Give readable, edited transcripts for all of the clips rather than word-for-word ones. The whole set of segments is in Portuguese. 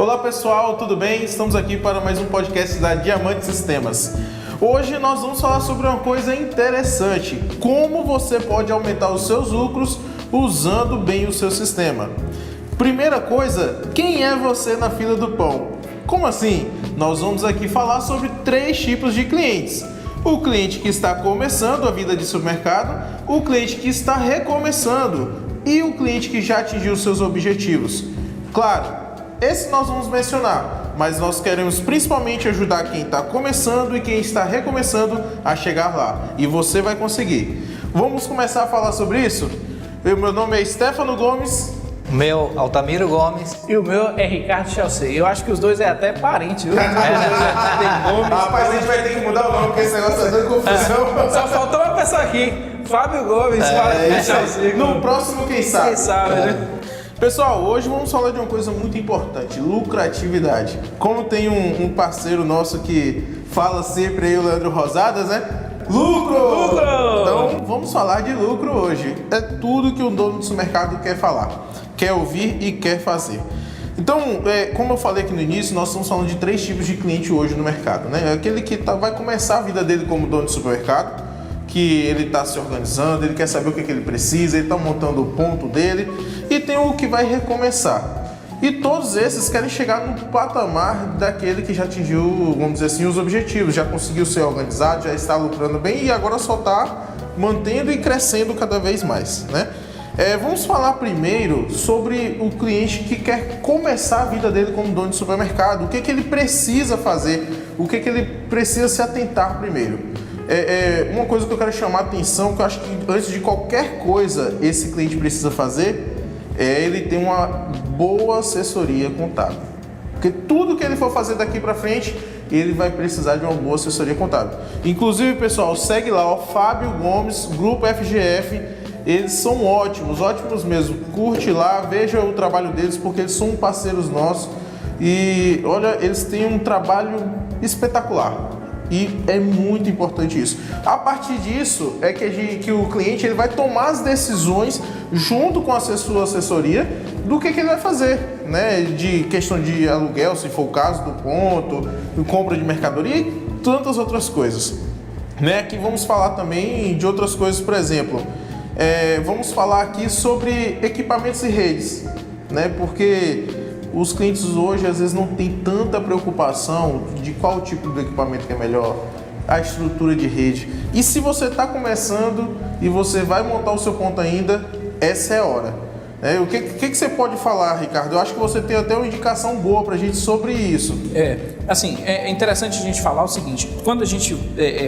Olá pessoal, tudo bem? Estamos aqui para mais um podcast da Diamante Sistemas. Hoje nós vamos falar sobre uma coisa interessante: como você pode aumentar os seus lucros usando bem o seu sistema. Primeira coisa, quem é você na fila do pão? Como assim? Nós vamos aqui falar sobre 3 tipos de clientes. O cliente que está começando a vida de supermercado, o cliente que está recomeçando e o cliente que já atingiu seus objetivos. Claro, esse nós vamos mencionar, mas nós queremos principalmente ajudar quem está começando e quem está recomeçando a chegar lá. E você vai conseguir. Vamos começar a falar sobre isso? Meu nome é Stefano Gomes. O meu, Altamiro Gomes. E o meu é Ricardo Chelsea. Eu acho que os dois é até parente, viu? Rapaz, a gente vai ter que mudar o nome, porque esse negócio tá dando confusão. Só faltou uma pessoa aqui. Fábio Gomes, Fábio Chelsea. No próximo, quem sabe? Quem sabe, né? Pessoal, hoje vamos falar de uma coisa muito importante: lucratividade. Como tem um parceiro nosso que fala sempre aí, o Leandro Rosadas, né? Lucro! Então vamos falar de lucro hoje. É tudo que o dono do supermercado quer falar, quer ouvir e quer fazer. Então, como eu falei aqui no início, nós estamos falando de 3 tipos de cliente hoje no mercado, né? Aquele que vai começar a vida dele como dono de supermercado, que ele está se organizando, ele quer saber o que ele precisa, ele está montando o ponto dele, e tem o que vai recomeçar. E todos esses querem chegar no patamar daquele que já atingiu, vamos dizer assim, os objetivos, já conseguiu ser organizado, já está lucrando bem e agora só está mantendo e crescendo cada vez mais, né? Vamos falar primeiro sobre o cliente que quer começar a vida dele como dono de supermercado. O que ele precisa fazer, o que ele precisa se atentar primeiro. Uma coisa que eu quero chamar a atenção, que eu acho que antes de qualquer coisa esse cliente precisa fazer, é ele ter uma boa assessoria contábil. Porque tudo que ele for fazer daqui para frente, ele vai precisar de uma boa assessoria contábil. Inclusive, pessoal, segue lá, Fábio Gomes, Grupo FGF. Eles são ótimos mesmo. Curte lá, veja o trabalho deles, porque eles são parceiros nossos. E olha, eles têm um trabalho espetacular. E é muito importante isso. A partir disso é que o cliente ele vai tomar as decisões junto com a sua assessoria do que ele vai fazer, né? De questão de aluguel, se for o caso, do ponto, de compra de mercadoria e tantas outras coisas, né? Aqui vamos falar também de outras coisas, por exemplo, vamos falar aqui sobre equipamentos e redes, né? Porque os clientes hoje às vezes não têm tanta preocupação de qual tipo de equipamento que é melhor, a estrutura de rede. E se você está começando e você vai montar o seu ponto ainda, essa é a hora. O que você pode falar, Ricardo? Eu acho que você tem até uma indicação boa para a gente sobre isso. É interessante a gente falar o seguinte: quando a gente,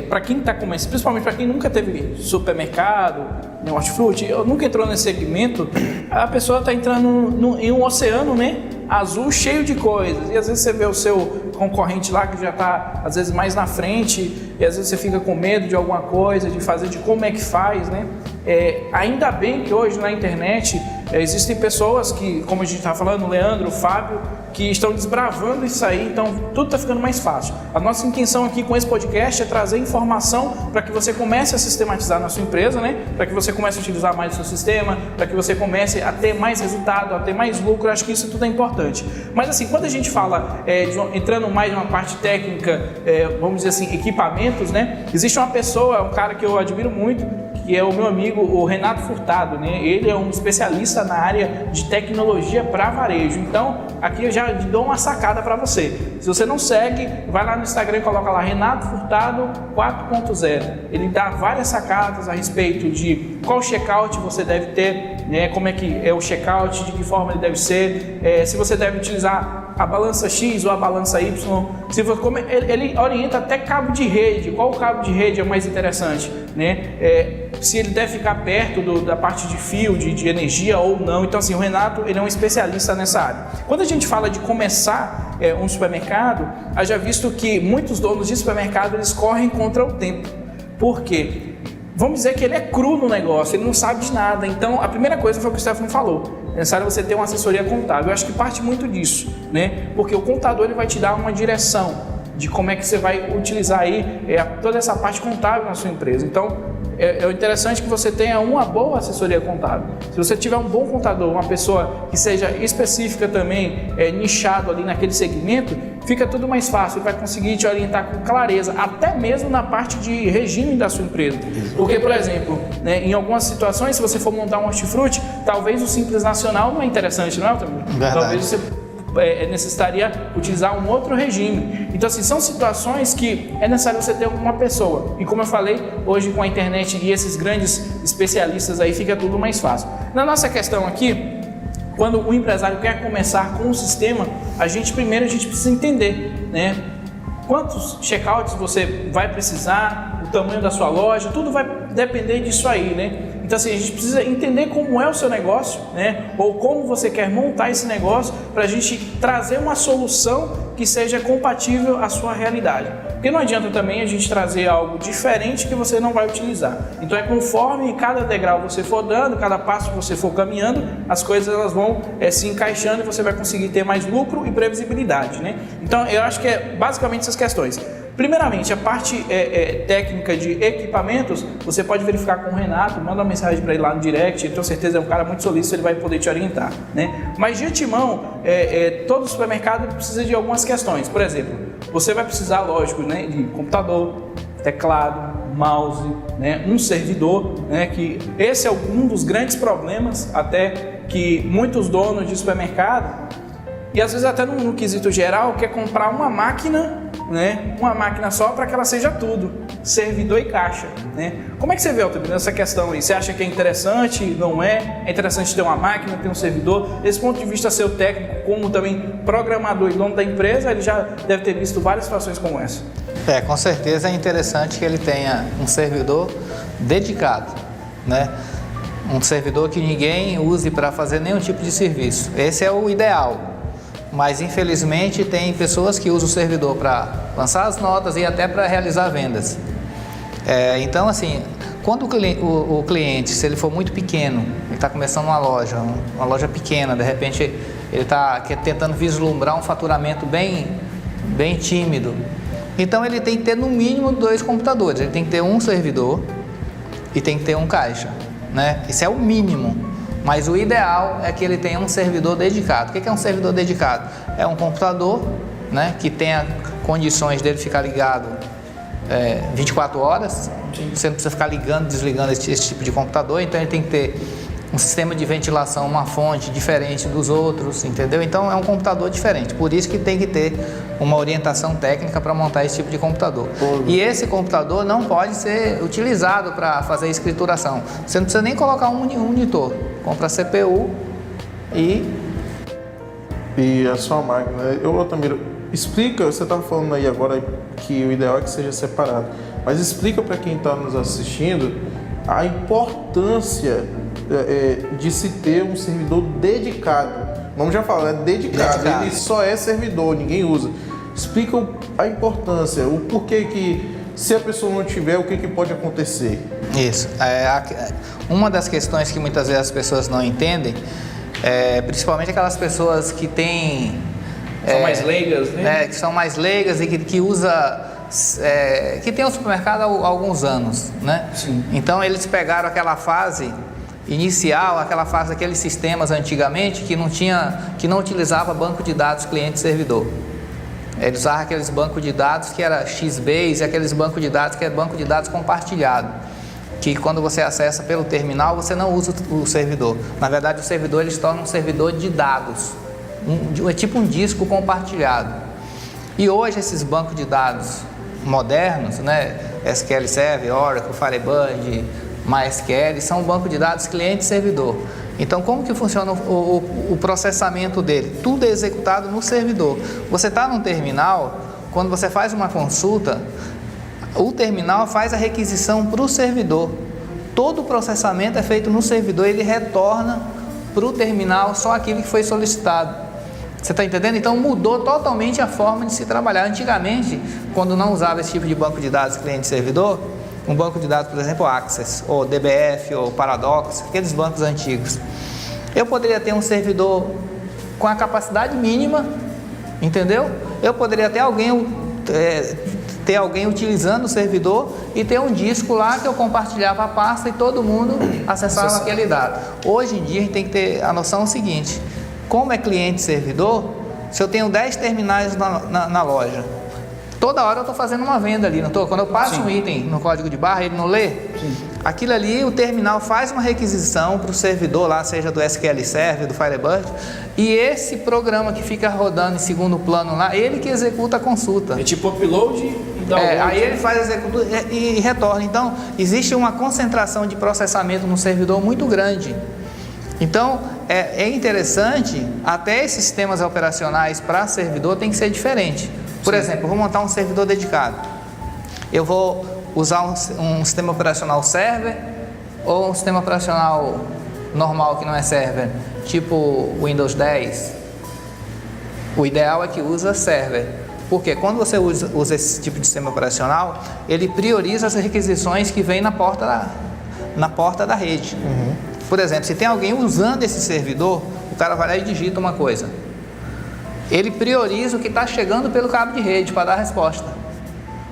para quem está começando, principalmente para quem nunca teve supermercado, hortifruti, nunca entrou nesse segmento, a pessoa está entrando em um oceano, né? Azul, cheio de coisas, e às vezes você vê o seu concorrente lá que já está às vezes mais na frente, e às vezes você fica com medo de alguma coisa, de fazer, de como é que faz, né? Ainda bem que hoje na internet existem pessoas que, como a gente está falando, o Leandro, o Fábio, que estão desbravando isso aí, então tudo está ficando mais fácil. A nossa intenção aqui com esse podcast é trazer informação para que você comece a sistematizar na sua empresa, né? Para que você comece a utilizar mais o seu sistema, para que você comece a ter mais resultado, a ter mais lucro. Eu acho que isso tudo é importante. Mas assim, quando a gente fala, entrando mais numa parte técnica, vamos dizer assim, equipamentos, né? Existe uma pessoa, um cara que eu admiro muito, que é o meu amigo, o Renato Furtado, né? Ele é um especialista na área de tecnologia para varejo. Então, aqui eu já dou uma sacada para você. Se você não segue, vai lá no Instagram e coloca lá Renato Furtado 4.0. Ele dá várias sacadas a respeito de qual checkout você deve ter, né? Como é que é o checkout, de que forma ele deve ser, se você deve utilizar a balança X ou a balança Y. Ele orienta até cabo de rede, qual cabo de rede é mais interessante, né? Se ele deve ficar perto da parte de fio, de energia ou não. Então assim, o Renato ele é um especialista nessa área. Quando a gente fala de começar um supermercado, haja visto que muitos donos de supermercado eles correm contra o tempo. Por quê? Vamos dizer que ele é cru no negócio, ele não sabe de nada. Então a primeira coisa foi o que o Stefano falou: é necessário você ter uma assessoria contábil. Eu acho que parte muito disso, né? Porque o contador ele vai te dar uma direção de como é que você vai utilizar aí toda essa parte contábil na sua empresa. Então é interessante que você tenha uma boa assessoria contábil. Se você tiver um bom contador, uma pessoa que seja específica também, nichado ali naquele segmento, fica tudo mais fácil, ele vai conseguir te orientar com clareza, até mesmo na parte de regime da sua empresa. Porque, por exemplo, né, em algumas situações, se você for montar um hortifruti, talvez o Simples Nacional não é interessante, não é, Altamiro? Talvez você necessitaria utilizar um outro regime. Então, assim, são situações que é necessário você ter uma pessoa. E como eu falei, hoje com a internet e esses grandes especialistas aí, fica tudo mais fácil. Na nossa questão aqui, quando o empresário quer começar com o sistema, primeiro a gente precisa entender, né? Quantos checkouts você vai precisar, o tamanho da sua loja, tudo vai depender disso aí, né? Então, assim, a gente precisa entender como é o seu negócio, né? Ou como você quer montar esse negócio para a gente trazer uma solução que seja compatível à sua realidade. Porque não adianta também a gente trazer algo diferente que você não vai utilizar. Então, é conforme cada degrau você for dando, cada passo que você for caminhando, as coisas elas vão se encaixando e você vai conseguir ter mais lucro e previsibilidade, né? Então, eu acho que é basicamente essas questões. Primeiramente, a parte técnica de equipamentos, você pode verificar com o Renato, manda uma mensagem para ele lá no direct, eu tenho certeza, é um cara muito solícito, ele vai poder te orientar, né? Mas de antemão, todo supermercado precisa de algumas questões. Por exemplo, você vai precisar, lógico, né, de computador, teclado, mouse, né, um servidor, né, que esse é um dos grandes problemas até que muitos donos de supermercado, e às vezes até no quesito geral, quer comprar uma máquina, né? Uma máquina só para que ela seja tudo, servidor e caixa, né? Como é que você vê, Altamiro, essa questão aí? Você acha que é interessante? Não é? É interessante ter uma máquina, ter um servidor? Desse ponto de vista seu técnico, como também programador e dono da empresa, ele já deve ter visto várias situações como essa. Com certeza é interessante que ele tenha um servidor dedicado, né? Um servidor que ninguém use para fazer nenhum tipo de serviço. Esse é o ideal. Mas infelizmente tem pessoas que usam o servidor para lançar as notas e até para realizar vendas. Então, assim, quando o cliente, se ele for muito pequeno, ele está começando uma loja pequena, de repente ele está tentando vislumbrar um faturamento bem tímido, então ele tem que ter no mínimo 2 computadores, ele tem que ter um servidor e tem que ter um caixa, né? Isso é o mínimo. Mas o ideal é que ele tenha um servidor dedicado. O que é um servidor dedicado? É um computador, né, que tenha condições dele ficar ligado 24 horas. Sim. Você não precisa ficar ligando, desligando esse tipo de computador. Então ele tem que ter um sistema de ventilação, uma fonte diferente dos outros, entendeu? Então é um computador diferente. Por isso que tem que ter uma orientação técnica para montar esse tipo de computador. E esse computador não pode ser utilizado para fazer escrituração. Você não precisa nem colocar um monitor. Compra a CPU e a sua máquina. Altamiro, explica, você estava falando aí agora que o ideal é que seja separado, mas explica para quem está nos assistindo a importância de se ter um servidor dedicado. Vamos já falar, dedicado. Ele só é servidor, ninguém usa. Explica a importância, o porquê que, se a pessoa não tiver, o que pode acontecer. Isso. Uma das questões que muitas vezes as pessoas não entendem, principalmente aquelas pessoas que têm... São mais leigas, né? Que são mais leigas e que usa... que tem um supermercado há alguns anos, né? Sim. Então eles pegaram aquela fase inicial, aquela fase daqueles sistemas antigamente que não utilizava banco de dados cliente-servidor. Eles usavam aqueles bancos de dados que era Xbase, aqueles bancos de dados que é banco de dados compartilhado, que quando você acessa pelo terminal você não usa o servidor. Na verdade o servidor ele se torna um servidor de dados, é tipo um disco compartilhado. E hoje esses bancos de dados modernos, né, SQL Server, Oracle, Firebird, MySQL, são bancos de dados cliente e servidor. Então, como que funciona o processamento dele? Tudo é executado no servidor. Você está num terminal, quando você faz uma consulta, o terminal faz a requisição para o servidor. Todo o processamento é feito no servidor, ele retorna para o terminal só aquilo que foi solicitado. Você está entendendo? Então mudou totalmente a forma de se trabalhar. Antigamente, quando não usava esse tipo de banco de dados cliente-servidor, um banco de dados, por exemplo, Access, ou DBF, ou Paradox, aqueles bancos antigos, eu poderia ter um servidor com a capacidade mínima, entendeu? Eu poderia ter alguém ter alguém utilizando o servidor e ter um disco lá que eu compartilhava a pasta e todo mundo acessava aquele dado. Hoje em dia a gente tem que ter a noção seguinte: como é cliente e servidor, se eu tenho 10 terminais na loja, toda hora eu estou fazendo uma venda ali, não estou? Quando eu passo um item no código de barra, ele não lê? Sim. Aquilo ali, o terminal faz uma requisição para o servidor lá, seja do SQL Server, do Firebird, e esse programa que fica rodando em segundo plano lá, ele que executa a consulta. É tipo upload e download. Aí ele faz executa e retorna. Então, existe uma concentração de processamento no servidor muito grande. Então, é interessante, até esses sistemas operacionais para servidor tem que ser diferente. Por exemplo, eu vou montar um servidor dedicado. Eu vou usar um sistema operacional server ou um sistema operacional normal que não é server, tipo Windows 10. O ideal é que usa server. Porque quando você usa esse tipo de sistema operacional, ele prioriza as requisições que vêm na porta da rede. Por exemplo, se tem alguém usando esse servidor, o cara vai lá e digita uma coisa. Ele prioriza o que está chegando pelo cabo de rede para dar a resposta.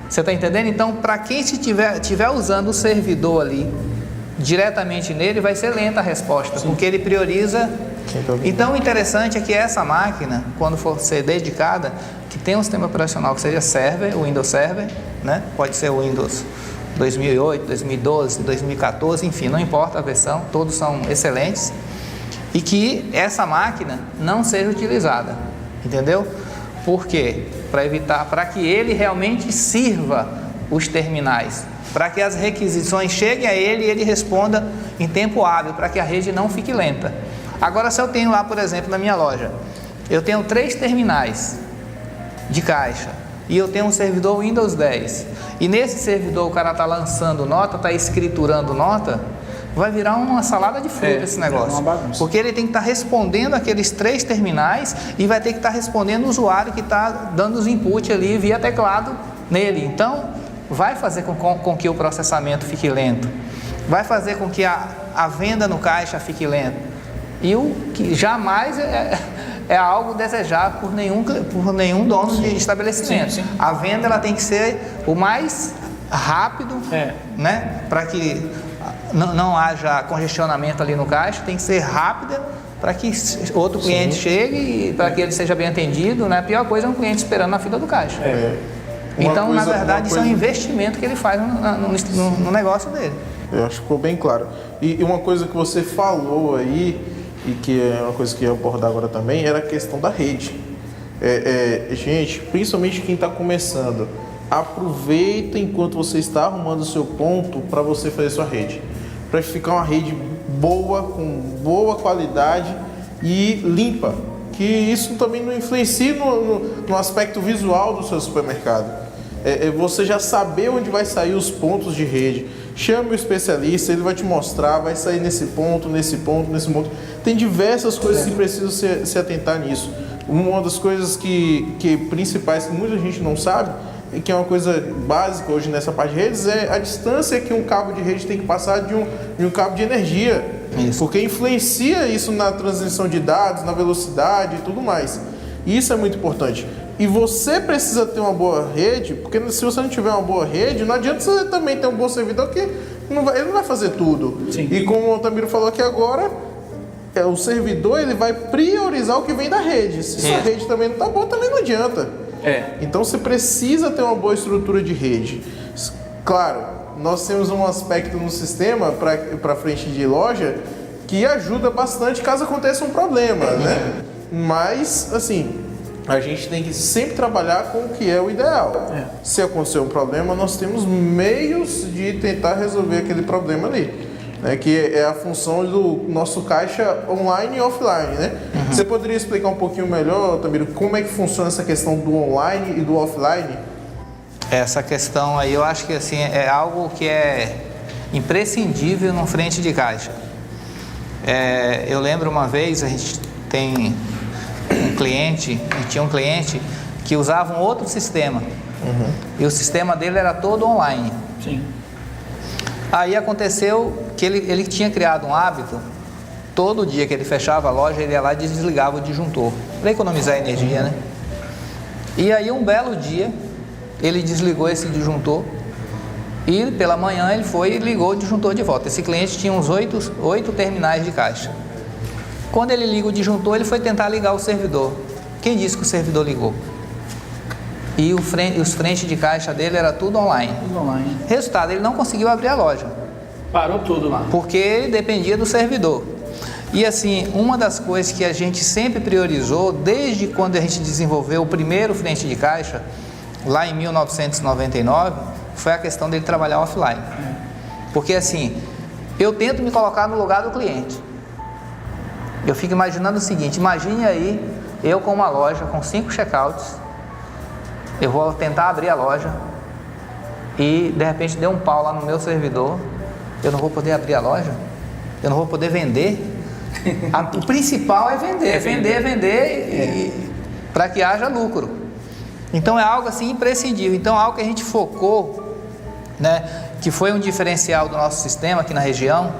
Você está entendendo? Então, para quem estiver usando o servidor ali, diretamente nele, vai ser lenta a resposta, porque ele prioriza. Então, o interessante é que essa máquina, quando for ser dedicada, que tenha um sistema operacional que seja server, o Windows Server, né? Pode ser o Windows 2008, 2012, 2014, enfim, não importa a versão, todos são excelentes, e que essa máquina não seja utilizada, entendeu? Por quê? Para que ele realmente sirva os terminais, para que as requisições cheguem a ele e ele responda em tempo hábil, para que a rede não fique lenta. Agora, se eu tenho lá, por exemplo, na minha loja, eu tenho 3 terminais de caixa e eu tenho um servidor Windows 10, e nesse servidor o cara está lançando nota, está escriturando nota, vai virar uma salada de fruta esse negócio, porque ele tem que estar respondendo aqueles 3 terminais e vai ter que estar respondendo o usuário que está dando os inputs ali via teclado nele. Então vai fazer com que o processamento fique lento, vai fazer com que a venda no caixa fique lenta, e o que jamais é algo desejado por nenhum dono de estabelecimento. Sim. A venda ela tem que ser o mais rápido, né, para que não haja congestionamento ali no caixa, tem que ser rápida para que outro cliente chegue e para que ele seja bem atendido, né? A pior coisa é um cliente esperando na fila do caixa. Então, na verdade, isso é um investimento que ele faz no negócio dele. Eu acho que ficou bem claro. E uma coisa que você falou aí, e que é uma coisa que eu ia abordar agora também, era a questão da rede. Gente, principalmente quem está começando, aproveita enquanto você está arrumando o seu ponto para você fazer sua rede, para ficar uma rede boa, com boa qualidade e limpa, que isso também não influencia no aspecto visual do seu supermercado. Você já saber onde vai sair os pontos de rede. Chame o especialista, ele vai te mostrar, vai sair nesse ponto, nesse ponto, nesse ponto. Tem diversas coisas que precisam se atentar nisso. Uma das coisas que principais que muita gente não sabe, e que é uma coisa básica hoje nessa parte de redes, é a distância que um cabo de rede tem que passar de um cabo de energia. Isso. Porque influencia isso na transmissão de dados, na velocidade e tudo mais. Isso é muito importante. E você precisa ter uma boa rede, porque se você não tiver uma boa rede, não adianta você também ter um bom servidor, que ele não vai fazer tudo. Sim. E como o Altamiro falou aqui agora, o servidor ele vai priorizar o que vem da rede. Se sua rede também não está boa, também não adianta. Então você precisa ter uma boa estrutura de rede. Claro, nós temos um aspecto no sistema para frente de loja que ajuda bastante caso aconteça um problema, né? Mas, assim, a gente tem que sempre trabalhar com o que é o ideal. Se acontecer um problema, nós temos meios de tentar resolver aquele problema ali, né? Que é a função do nosso caixa online e offline, né? Você poderia explicar um pouquinho melhor, Tamiro, como é que funciona essa questão do online e do offline? Essa questão aí, eu acho que assim, é algo que é imprescindível no frente de caixa. Eu lembro uma vez, a gente tinha um cliente que usava um outro sistema, e o sistema dele era todo online. Sim. Aí aconteceu que ele tinha criado um hábito, todo dia que ele fechava a loja, ele ia lá e desligava o disjuntor, para economizar energia, né? E aí um belo dia, ele desligou esse disjuntor e pela manhã ele foi e ligou o disjuntor de volta. Esse cliente tinha uns 8 terminais de caixa. Quando ele liga o disjuntor, ele foi tentar ligar o servidor. Quem disse que o servidor ligou? E os frentes de caixa dele era tudo online. Tudo online. Resultado, ele não conseguiu abrir a loja. Parou tudo lá. Porque ele dependia do servidor. E assim, uma das coisas que a gente sempre priorizou, desde quando a gente desenvolveu o primeiro frente de caixa, lá em 1999, foi a questão dele trabalhar offline. Porque assim, eu tento me colocar no lugar do cliente. Eu fico imaginando o seguinte, imagine aí, eu com uma loja com 5 checkouts, eu vou tentar abrir a loja e de repente deu um pau lá no meu servidor, eu não vou poder abrir a loja, eu não vou poder vender. O principal é vender para que haja lucro. Então é algo assim imprescindível. Então algo que a gente focou, né, que foi um diferencial do nosso sistema aqui na região,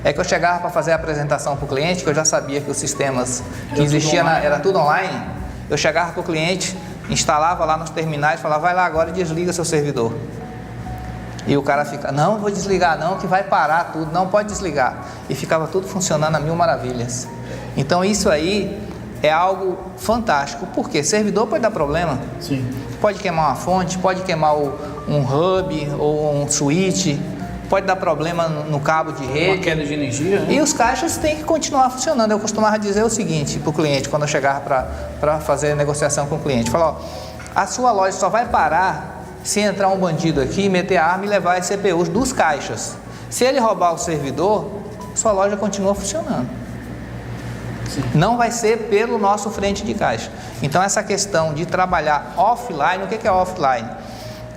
é que eu chegava para fazer a apresentação para o cliente, que eu já sabia que os sistemas que existiam era tudo online. Eu chegava para o cliente, instalava lá nos terminais, falava, vai lá agora e desliga seu servidor. E o cara fica, não vou desligar não, que vai parar tudo, não pode desligar. E ficava tudo funcionando a mil maravilhas. Então isso aí é algo fantástico. Por quê? Servidor pode dar problema. Sim. Pode queimar uma fonte, pode queimar um hub ou um switch, pode dar problema no cabo de rede. Uma queda de energia. Né? E os caixas têm que continuar funcionando. Eu costumava dizer o seguinte para o cliente, quando eu chegava para fazer negociação com o cliente. Falar, ó, a sua loja só vai parar se entrar um bandido aqui, meter a arma e levar as CPUs dos caixas. Se ele roubar o servidor, sua loja continua funcionando. Sim. Não vai ser pelo nosso frente de caixa. Então essa questão de trabalhar offline, o que é offline?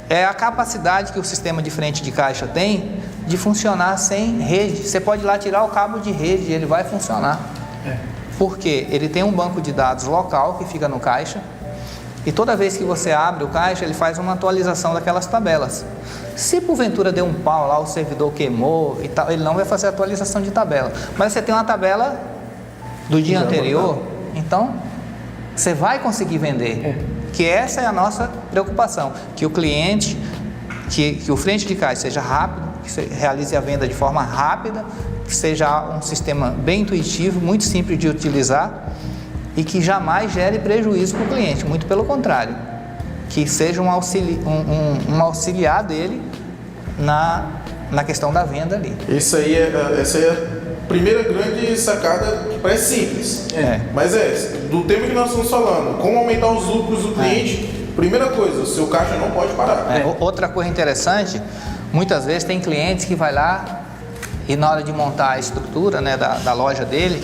É a capacidade que o sistema de frente de caixa tem de funcionar sem rede. Você pode ir lá tirar o cabo de rede e ele vai funcionar. Porque ele tem um banco de dados local que fica no caixa. E toda vez que você abre o caixa, ele faz uma atualização daquelas tabelas. Se porventura deu um pau lá, o servidor queimou e tal, ele não vai fazer atualização de tabela. Mas você tem uma tabela do dia anterior, então você vai conseguir vender. Que essa é a nossa preocupação, que o cliente, que o frente de caixa seja rápido, que você realize a venda de forma rápida, que seja um sistema bem intuitivo, muito simples de utilizar, e que jamais gere prejuízo para o cliente, muito pelo contrário, que seja um auxiliar dele na questão da venda ali. Essa aí é a primeira grande sacada, que parece simples, mas do tema que nós estamos falando, como aumentar os lucros do cliente. Primeira coisa, o seu caixa não pode parar. Outra coisa interessante, muitas vezes tem clientes que vai lá e na hora de montar a estrutura, né, da loja dele,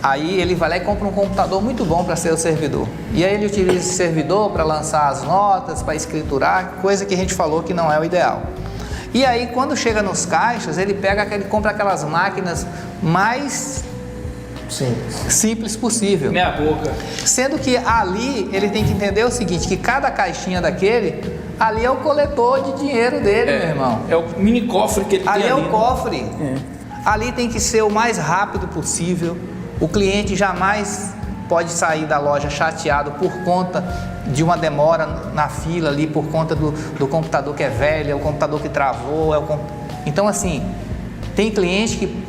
aí ele vai lá e compra um computador muito bom para ser o servidor. E aí ele utiliza esse servidor para lançar as notas, para escriturar, coisa que a gente falou que não é o ideal. E aí quando chega nos caixas, ele compra aquelas máquinas mais simples possível. Meia boca. Sendo que ali ele tem que entender o seguinte, que cada caixinha daquele, ali é o coletor de dinheiro dele, meu irmão. É o mini cofre que ele ali tem ali. É o cofre. Ali tem que ser o mais rápido possível. O cliente jamais pode sair da loja chateado por conta de uma demora na fila ali, por conta do computador que é velho, é o computador que travou. Então assim, tem cliente que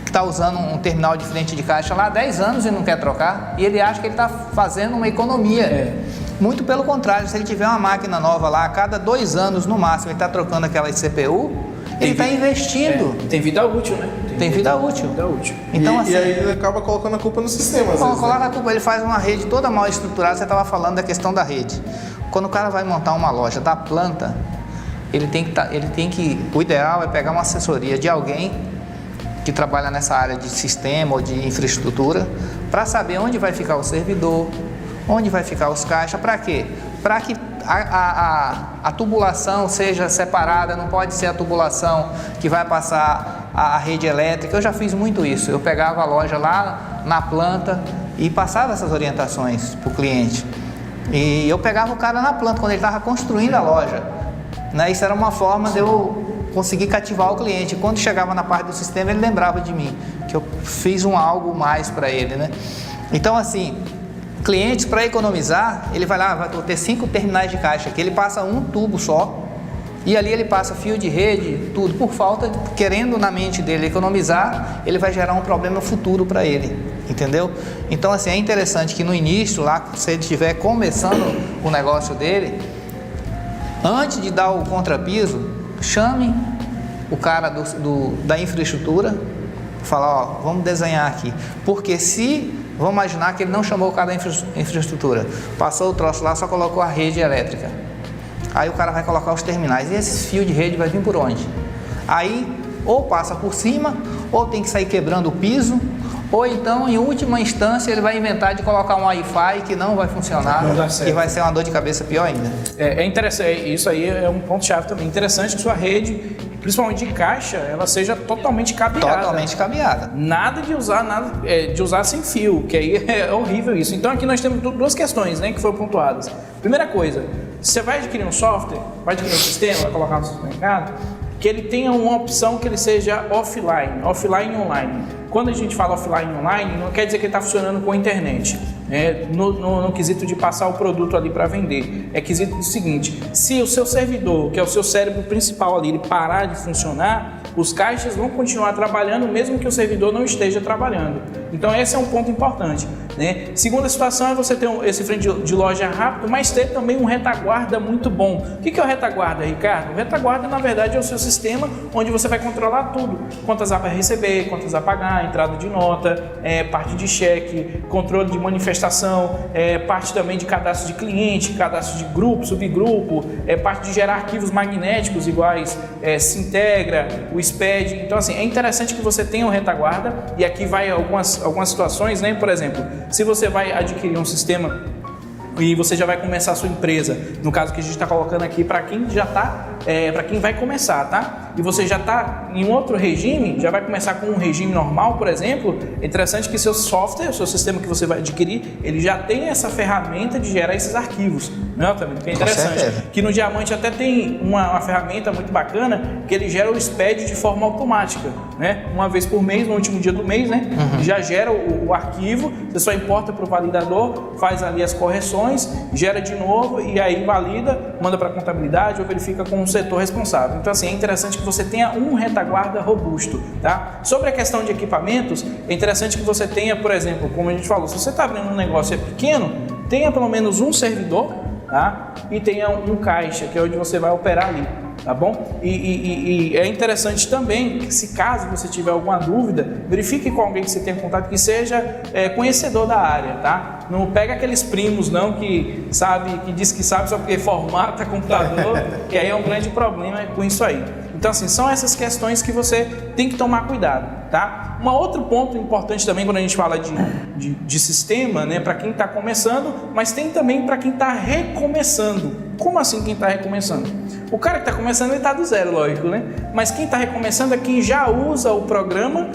está usando um terminal de frente de caixa lá há 10 anos e não quer trocar, e ele acha que ele está fazendo uma economia. Muito pelo contrário, se ele tiver uma máquina nova lá, a cada 2 anos no máximo ele está trocando aquela CPU, ele está investindo. Tem vida útil, né? Tem vida útil. Então, e aí ele acaba colocando a culpa no sistema. Coloca a culpa, ele faz uma rede toda mal estruturada. Você estava falando da questão da rede. Quando o cara vai montar uma loja da planta, o ideal é pegar uma assessoria de alguém que trabalha nessa área de sistema ou de infraestrutura, para saber onde vai ficar o servidor, onde vai ficar os caixas, para quê? Para que a tubulação seja separada, não pode ser a tubulação que vai passar a rede elétrica. Eu já fiz muito isso, eu pegava a loja lá na planta e passava essas orientações para o cliente. E eu pegava o cara na planta, quando ele estava construindo a loja, né? Isso era uma forma de eu conseguir cativar o cliente. Quando chegava na parte do sistema, ele lembrava de mim, que eu fiz algo mais para ele, né? Então assim, Clientes, para economizar, ele vai lá, vai ter 5 terminais de caixa, que ele passa um tubo só, e ali ele passa fio de rede, tudo, por falta, querendo na mente dele economizar, ele vai gerar um problema futuro para ele, entendeu? Então, assim, é interessante que no início, lá, se ele estiver começando o negócio dele, antes de dar o contrapiso, chame o cara da infraestrutura, falar, ó, vamos desenhar aqui, porque vamos imaginar que ele não chamou o cara da infraestrutura, passou o troço lá, só colocou a rede elétrica. Aí o cara vai colocar os terminais. E esse fio de rede vai vir por onde? Aí ou passa por cima, ou tem que sair quebrando o piso, ou então, em última instância, ele vai inventar de colocar um Wi-Fi que não vai funcionar e vai ser uma dor de cabeça pior ainda. É interessante, isso aí é um ponto-chave também. Interessante que sua rede, principalmente de caixa, ela seja totalmente cabeada. Totalmente cabeada. Nada de usar sem fio, que aí é horrível isso. Então aqui nós temos 2 questões, né, que foram pontuadas. Primeira coisa, você vai adquirir um software, vai adquirir um sistema, vai colocar no seu mercado, que ele tenha uma opção que ele seja offline e online. Quando a gente fala offline e online, não quer dizer que ele está funcionando com a internet, né? No quesito de passar o produto ali para vender. É quesito do seguinte: se o seu servidor, que é o seu cérebro principal ali, ele parar de funcionar, os caixas vão continuar trabalhando mesmo que o servidor não esteja trabalhando. Então esse é um ponto importante, né? Segunda situação é você ter esse frente de loja rápido, mas ter também um retaguarda muito bom. O que é o retaguarda, Ricardo? O retaguarda, na verdade, é o seu sistema onde você vai controlar tudo. Quantas A vai receber, quantas A pagar, entrada de nota, parte de cheque, controle de manifestação, parte também de cadastro de cliente, cadastro de grupo, subgrupo, parte de gerar arquivos magnéticos iguais, se integra, o SPED. Então, assim, é interessante que você tenha um retaguarda, e aqui vai algumas situações, né? Por exemplo, se você vai adquirir um sistema e você já vai começar a sua empresa, no caso que a gente está colocando aqui para quem já está, para quem vai começar, tá? E você já está em outro regime, já vai começar com um regime normal, por exemplo, é interessante que seu software, o seu sistema que você vai adquirir, ele já tem essa ferramenta de gerar esses arquivos, né? Também é interessante. Que no Diamante até tem uma ferramenta muito bacana, que ele gera o SPED de forma automática, né? Uma vez por mês, no último dia do mês, né? Já gera o arquivo, você só importa para o validador, faz ali as correções, gera de novo e aí valida, manda para a contabilidade ou verifica com o setor responsável. Então, assim, é interessante que você tenha um retaguarda robusto, tá? Sobre a questão de equipamentos, é interessante que você tenha, por exemplo, como a gente falou, se você está abrindo um negócio pequeno, tenha pelo menos um servidor, tá? E tenha um caixa, que é onde você vai operar ali, tá bom? E é interessante também que, se caso você tiver alguma dúvida, verifique com alguém que você tenha contato que seja conhecedor da área, tá? Não pega aqueles primos não que sabe, que diz que sabe só porque formata computador, que aí é um grande problema com isso aí. Então, assim, são essas questões que você tem que tomar cuidado, tá? Um outro ponto importante também quando a gente fala de sistema, né, para quem está começando, mas tem também para quem está recomeçando. Como assim quem está recomeçando? O cara que está começando, ele está do zero, lógico, né? Mas quem está recomeçando é quem já usa o programa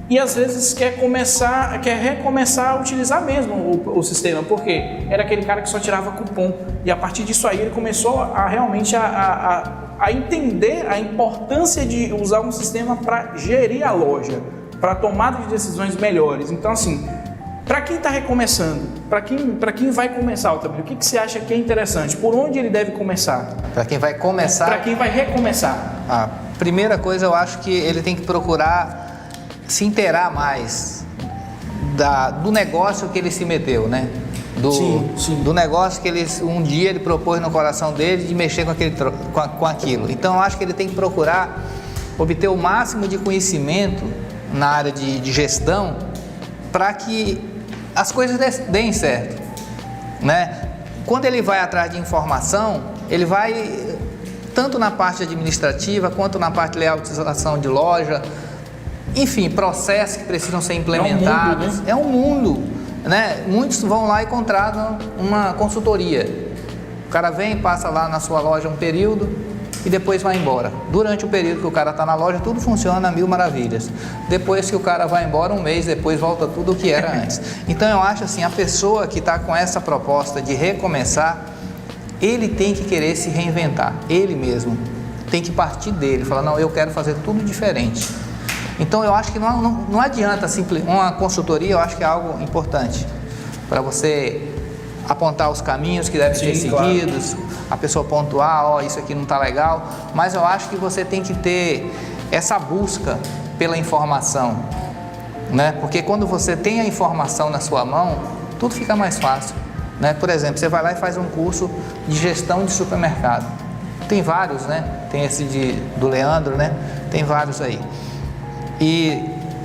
e às vezes quer recomeçar a utilizar mesmo o sistema, porque era aquele cara que só tirava cupom, e a partir disso aí ele começou a realmente a entender a importância de usar um sistema para gerir a loja, para tomada de decisões melhores. Então, assim, para quem está recomeçando, para quem vai começar, Otávio, o que você acha que é interessante? Por onde ele deve começar? Para quem vai começar? Para quem vai recomeçar. A primeira coisa, eu acho que ele tem que procurar se inteirar mais do negócio que ele se meteu, né? Do negócio que um dia ele propôs no coração dele de mexer com aquilo. Então, eu acho que ele tem que procurar obter o máximo de conhecimento na área de gestão para que as coisas deem certo, né? Quando ele vai atrás de informação, ele vai tanto na parte administrativa quanto na parte de layoutização de loja, enfim, processos que precisam ser implementados. É um mundo, né? Muitos vão lá e contratam uma consultoria. O cara vem, passa lá na sua loja um período e depois vai embora. Durante o período que o cara está na loja, tudo funciona a mil maravilhas. Depois que o cara vai embora, um mês depois, volta tudo o que era antes. Então, eu acho assim, a pessoa que está com essa proposta de recomeçar, ele tem que querer se reinventar, ele mesmo. Tem que partir dele, falar, não, eu quero fazer tudo diferente. Então, eu acho que não adianta uma consultoria, eu acho que é algo importante. para você apontar os caminhos que devem ser seguidos, a pessoa pontuar, ó, isso aqui não está legal, mas eu acho que você tem que ter essa busca pela informação, né? Porque quando você tem a informação na sua mão, tudo fica mais fácil, né? Por exemplo, você vai lá e faz um curso de gestão de supermercado. Tem vários, né? Tem esse do Leandro, né? Tem vários aí. E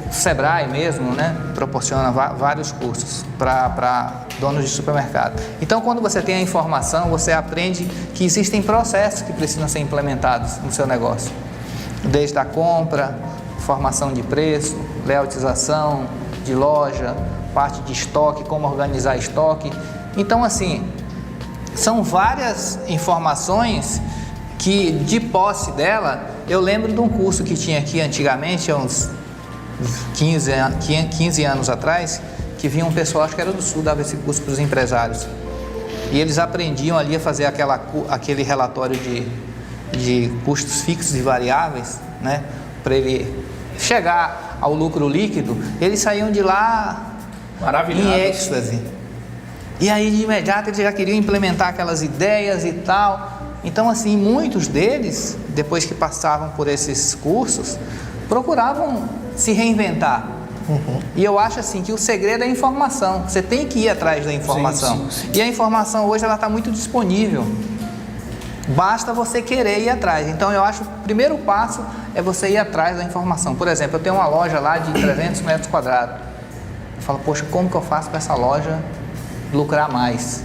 o Sebrae mesmo, né? Proporciona vários cursos para donos de supermercado. Então, quando você tem a informação, você aprende que existem processos que precisam ser implementados no seu negócio. Desde a compra, formação de preço, layoutização de loja, parte de estoque, como organizar estoque. Então, assim, são várias informações que, de posse dela, eu lembro de um curso que tinha aqui antigamente, há uns 15 anos atrás, que vinha um pessoal, acho que era do Sul, dava esse curso para os empresários. E eles aprendiam ali a fazer aquele relatório de custos fixos e variáveis, né? Para ele chegar ao lucro líquido, eles saíam de lá em êxtase. E aí, de imediato, eles já queriam implementar aquelas ideias e tal. Então, assim, muitos deles, depois que passavam por esses cursos, procuravam se reinventar. E eu acho assim que o segredo é a informação. Você tem que ir atrás da informação. Sim. E a informação hoje ela está muito disponível. Basta você querer ir atrás. Então eu acho que o primeiro passo é você ir atrás da informação. Por exemplo, eu tenho uma loja lá de 300 metros quadrados. Eu falo, poxa, como que eu faço para essa loja lucrar mais?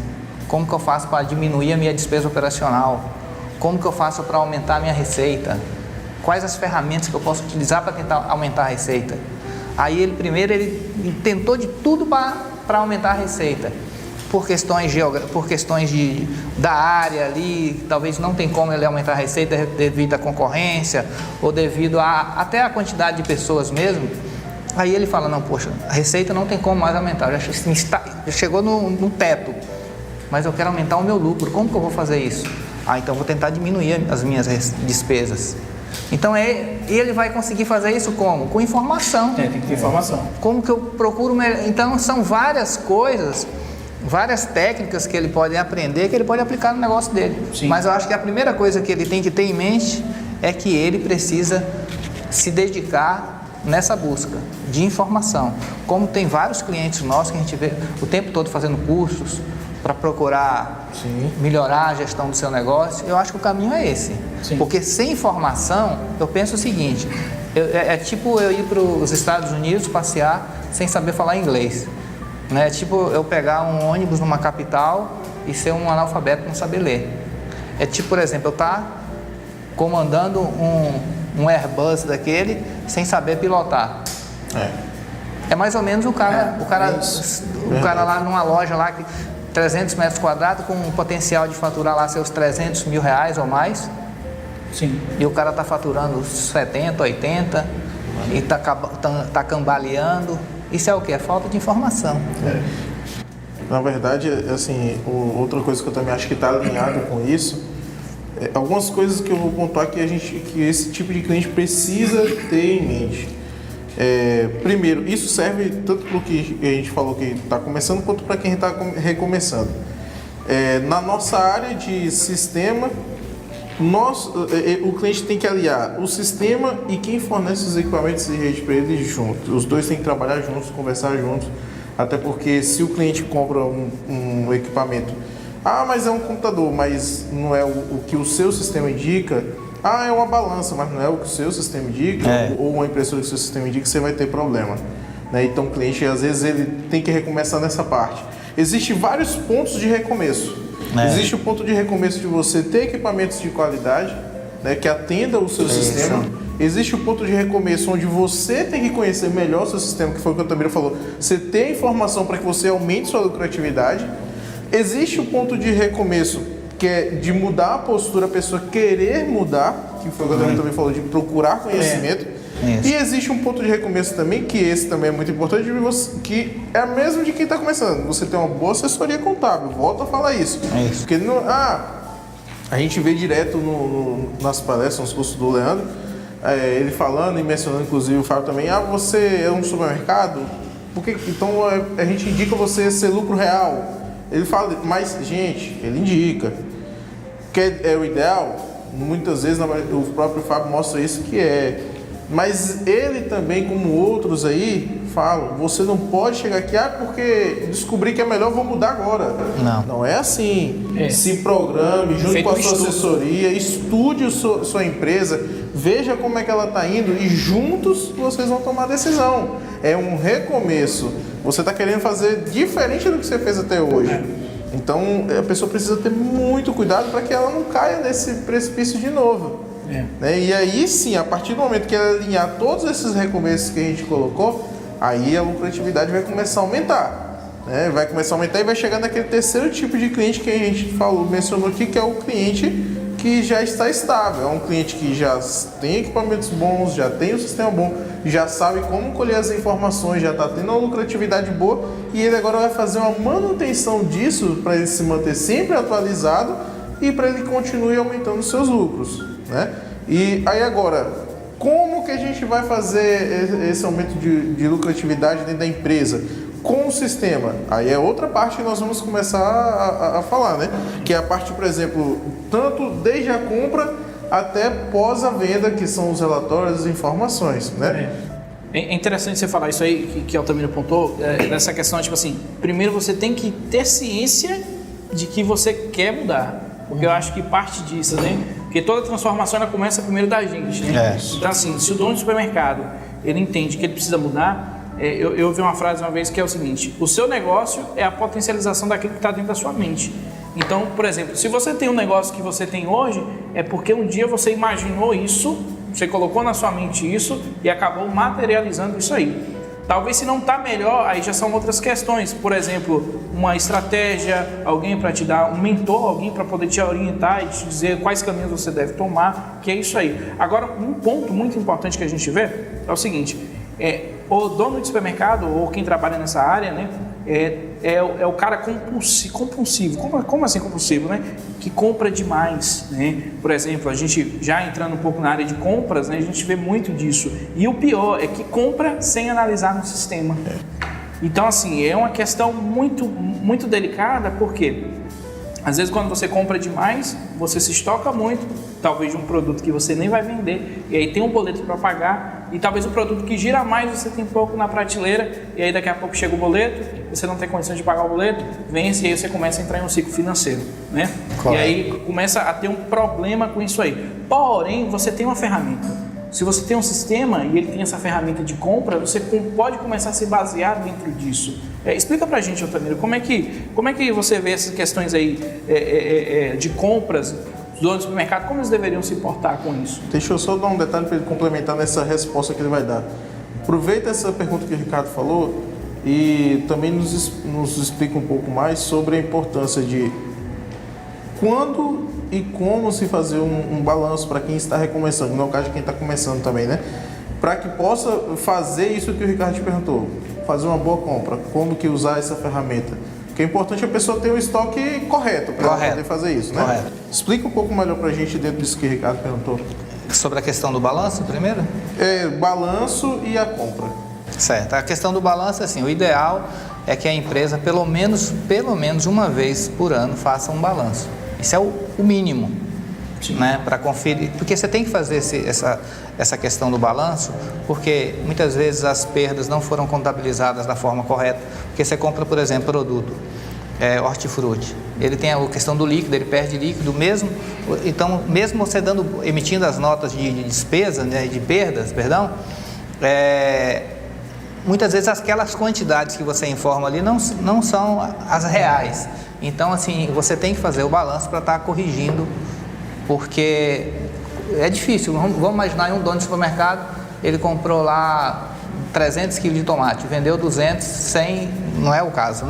Como que eu faço para diminuir a minha despesa operacional? Como que eu faço para aumentar a minha receita? Quais as ferramentas que eu posso utilizar para tentar aumentar a receita? Aí ele tentou de tudo para aumentar a receita. Por questões da área ali, talvez não tem como ele aumentar a receita devido à concorrência ou devido até a quantidade de pessoas mesmo. Aí ele fala, não, poxa, a receita não tem como mais aumentar, já chegou no teto, mas eu quero aumentar o meu lucro, como que eu vou fazer isso? Então vou tentar diminuir as minhas despesas. Então ele vai conseguir fazer isso como? Com informação. Tem que ter informação. Como que eu procuro melhor? Então são várias coisas, várias técnicas que ele pode aprender, que ele pode aplicar no negócio dele. Sim. Mas eu acho que a primeira coisa que ele tem que ter em mente é que ele precisa se dedicar nessa busca de informação. Como tem vários clientes nossos que a gente vê o tempo todo fazendo cursos para procurar melhorar a gestão do seu negócio, eu acho que o caminho é esse. Sim. Porque sem informação, eu penso o seguinte, é tipo eu ir para os Estados Unidos passear sem saber falar inglês. É tipo eu pegar um ônibus numa capital e ser um analfabeto, não saber ler. É tipo, por exemplo, eu estar comandando um Airbus daquele sem saber pilotar. É mais ou menos o cara lá numa loja lá que 300 metros quadrados com um potencial de faturar lá seus 300 mil reais ou mais. Sim. E o cara está faturando 70, 80 e está cambaleando. Isso é o que? É falta de informação. Na verdade, assim, outra coisa que eu também acho que está alinhado com isso, algumas coisas que eu vou pontuar que esse tipo de cliente precisa ter em mente. Primeiro, isso serve tanto para o que a gente falou que está começando, quanto para quem está recomeçando. Na nossa área de sistema, o cliente tem que aliar o sistema e quem fornece os equipamentos de rede para ele juntos. Os dois têm que trabalhar juntos, conversar juntos, até porque se o cliente compra um equipamento, mas é um computador, mas não é o que o seu sistema indica, é uma balança, mas não é o que o seu sistema indica, ou uma impressora que o seu sistema indica, você vai ter problema. Né? Então o cliente, às vezes, ele tem que recomeçar nessa parte. Existem vários pontos de recomeço. Existe o ponto de recomeço de você ter equipamentos de qualidade, né, que atenda o seu sistema. Existe o ponto de recomeço onde você tem que conhecer melhor o seu sistema, que foi o que o Tamiro falou. Você tem informação para que você aumente sua lucratividade. Existe o ponto de recomeço, que é de mudar a postura, a pessoa querer mudar, que foi o que o Tamiro também falou, de procurar conhecimento. E existe um ponto de recomeço também, que esse também é muito importante, que é mesmo de quem está começando. Você tem uma boa assessoria contábil, volta a falar isso. Porque não, a gente vê direto nas palestras, nos cursos do Leandro, ele falando e mencionando, inclusive o Fábio também, você é um supermercado, Então a gente indica você ser lucro real. Ele fala, mas gente, ele indica que é o ideal. Muitas vezes o próprio Fábio mostra isso que é. Mas ele também, como outros aí, falam, você não pode chegar aqui, porque descobri que é melhor, vou mudar agora. Não é assim. Se programe, junto com a sua assessoria, estude sua empresa, veja como é que ela está indo e juntos vocês vão tomar a decisão. É um recomeço. Você está querendo fazer diferente do que você fez até hoje. Então a pessoa precisa ter muito cuidado para que ela não caia nesse precipício de novo. E aí sim, a partir do momento que ela alinhar todos esses recomeços que a gente colocou, aí a lucratividade vai começar a aumentar. Vai começar a aumentar e vai chegar naquele terceiro tipo de cliente que a gente mencionou aqui, que é o cliente que já está estável. É um cliente que já tem equipamentos bons, já tem um sistema bom, já sabe como colher as informações, já está tendo uma lucratividade boa e ele agora vai fazer uma manutenção disso para ele se manter sempre atualizado e para ele continue aumentando os seus lucros. E aí agora, como que a gente vai fazer esse aumento de lucratividade dentro da empresa? Com o sistema. Aí é outra parte que nós vamos começar a falar, que é a parte, por exemplo, tanto desde a compra até pós a venda, que são os relatórios e informações, É interessante você falar isso aí, que Altamiro apontou, nessa questão, tipo assim, primeiro você tem que ter ciência de que você quer mudar, porque eu acho que parte disso, porque toda transformação ela começa primeiro da gente, Então assim, se o dono do supermercado, ele entende que ele precisa mudar, eu ouvi uma frase uma vez que é o seguinte: o seu negócio é a potencialização daquilo que está dentro da sua mente. Então, por exemplo, se você tem um negócio que você tem hoje, é porque um dia você imaginou isso, você colocou na sua mente isso e acabou materializando isso aí. Talvez se não está melhor, aí já são outras questões. Por exemplo, uma estratégia, alguém para te dar um mentor, alguém para poder te orientar e te dizer quais caminhos você deve tomar, que é isso aí. Agora, um ponto muito importante que a gente vê é o seguinte: o dono de supermercado ou quem trabalha nessa área, é o cara compulsivo. Como assim compulsivo, Que compra demais, Por exemplo, a gente já entrando um pouco na área de compras, a gente vê muito disso. E o pior é que compra sem analisar no sistema. Então, assim, é uma questão muito, muito delicada, porque às vezes quando você compra demais, você se estoca muito, talvez de um produto que você nem vai vender, e aí tem um boleto para pagar, e talvez o produto que gira mais você tem pouco na prateleira, e aí daqui a pouco chega o boleto, você não tem condição de pagar o boleto, vence, e aí você começa a entrar em um ciclo financeiro, E aí começa a ter um problema com isso aí. Porém, você tem uma ferramenta. Se você tem um sistema e ele tem essa ferramenta de compra, você pode começar a se basear dentro disso. Explica pra gente, Altamiro, como é que você vê essas questões aí de compras, os donos do supermercado, como eles deveriam se portar com isso? Deixa eu só dar um detalhe para ele complementar nessa resposta que ele vai dar. Aproveita essa pergunta que o Ricardo falou e também nos explica um pouco mais sobre a importância de quando e como se fazer um balanço para quem está recomeçando, no caso de quem está começando também, para que possa fazer isso que o Ricardo te perguntou, fazer uma boa compra, como que usar essa ferramenta. Porque é importante a pessoa ter o estoque correto para poder fazer isso, Correto. Explica um pouco melhor para a gente dentro disso que o Ricardo perguntou. Sobre a questão do balanço, primeiro? Balanço e a compra. Certo. A questão do balanço, assim, o ideal é que a empresa, pelo menos uma vez por ano, faça um balanço. Isso é o mínimo, para conferir. Porque você tem que fazer essa questão do balanço, porque muitas vezes as perdas não foram contabilizadas da forma correta. Porque você compra, por exemplo, produto, hortifruti. Ele tem a questão do líquido, ele perde líquido mesmo. Então, mesmo você emitindo as notas de despesa, de perdas, muitas vezes aquelas quantidades que você informa ali não são as reais. Então, assim, você tem que fazer o balanço para estar corrigindo, porque é difícil. Vamos imaginar um dono de supermercado, ele comprou lá 300 quilos de tomate, vendeu 200, 100, não é o caso,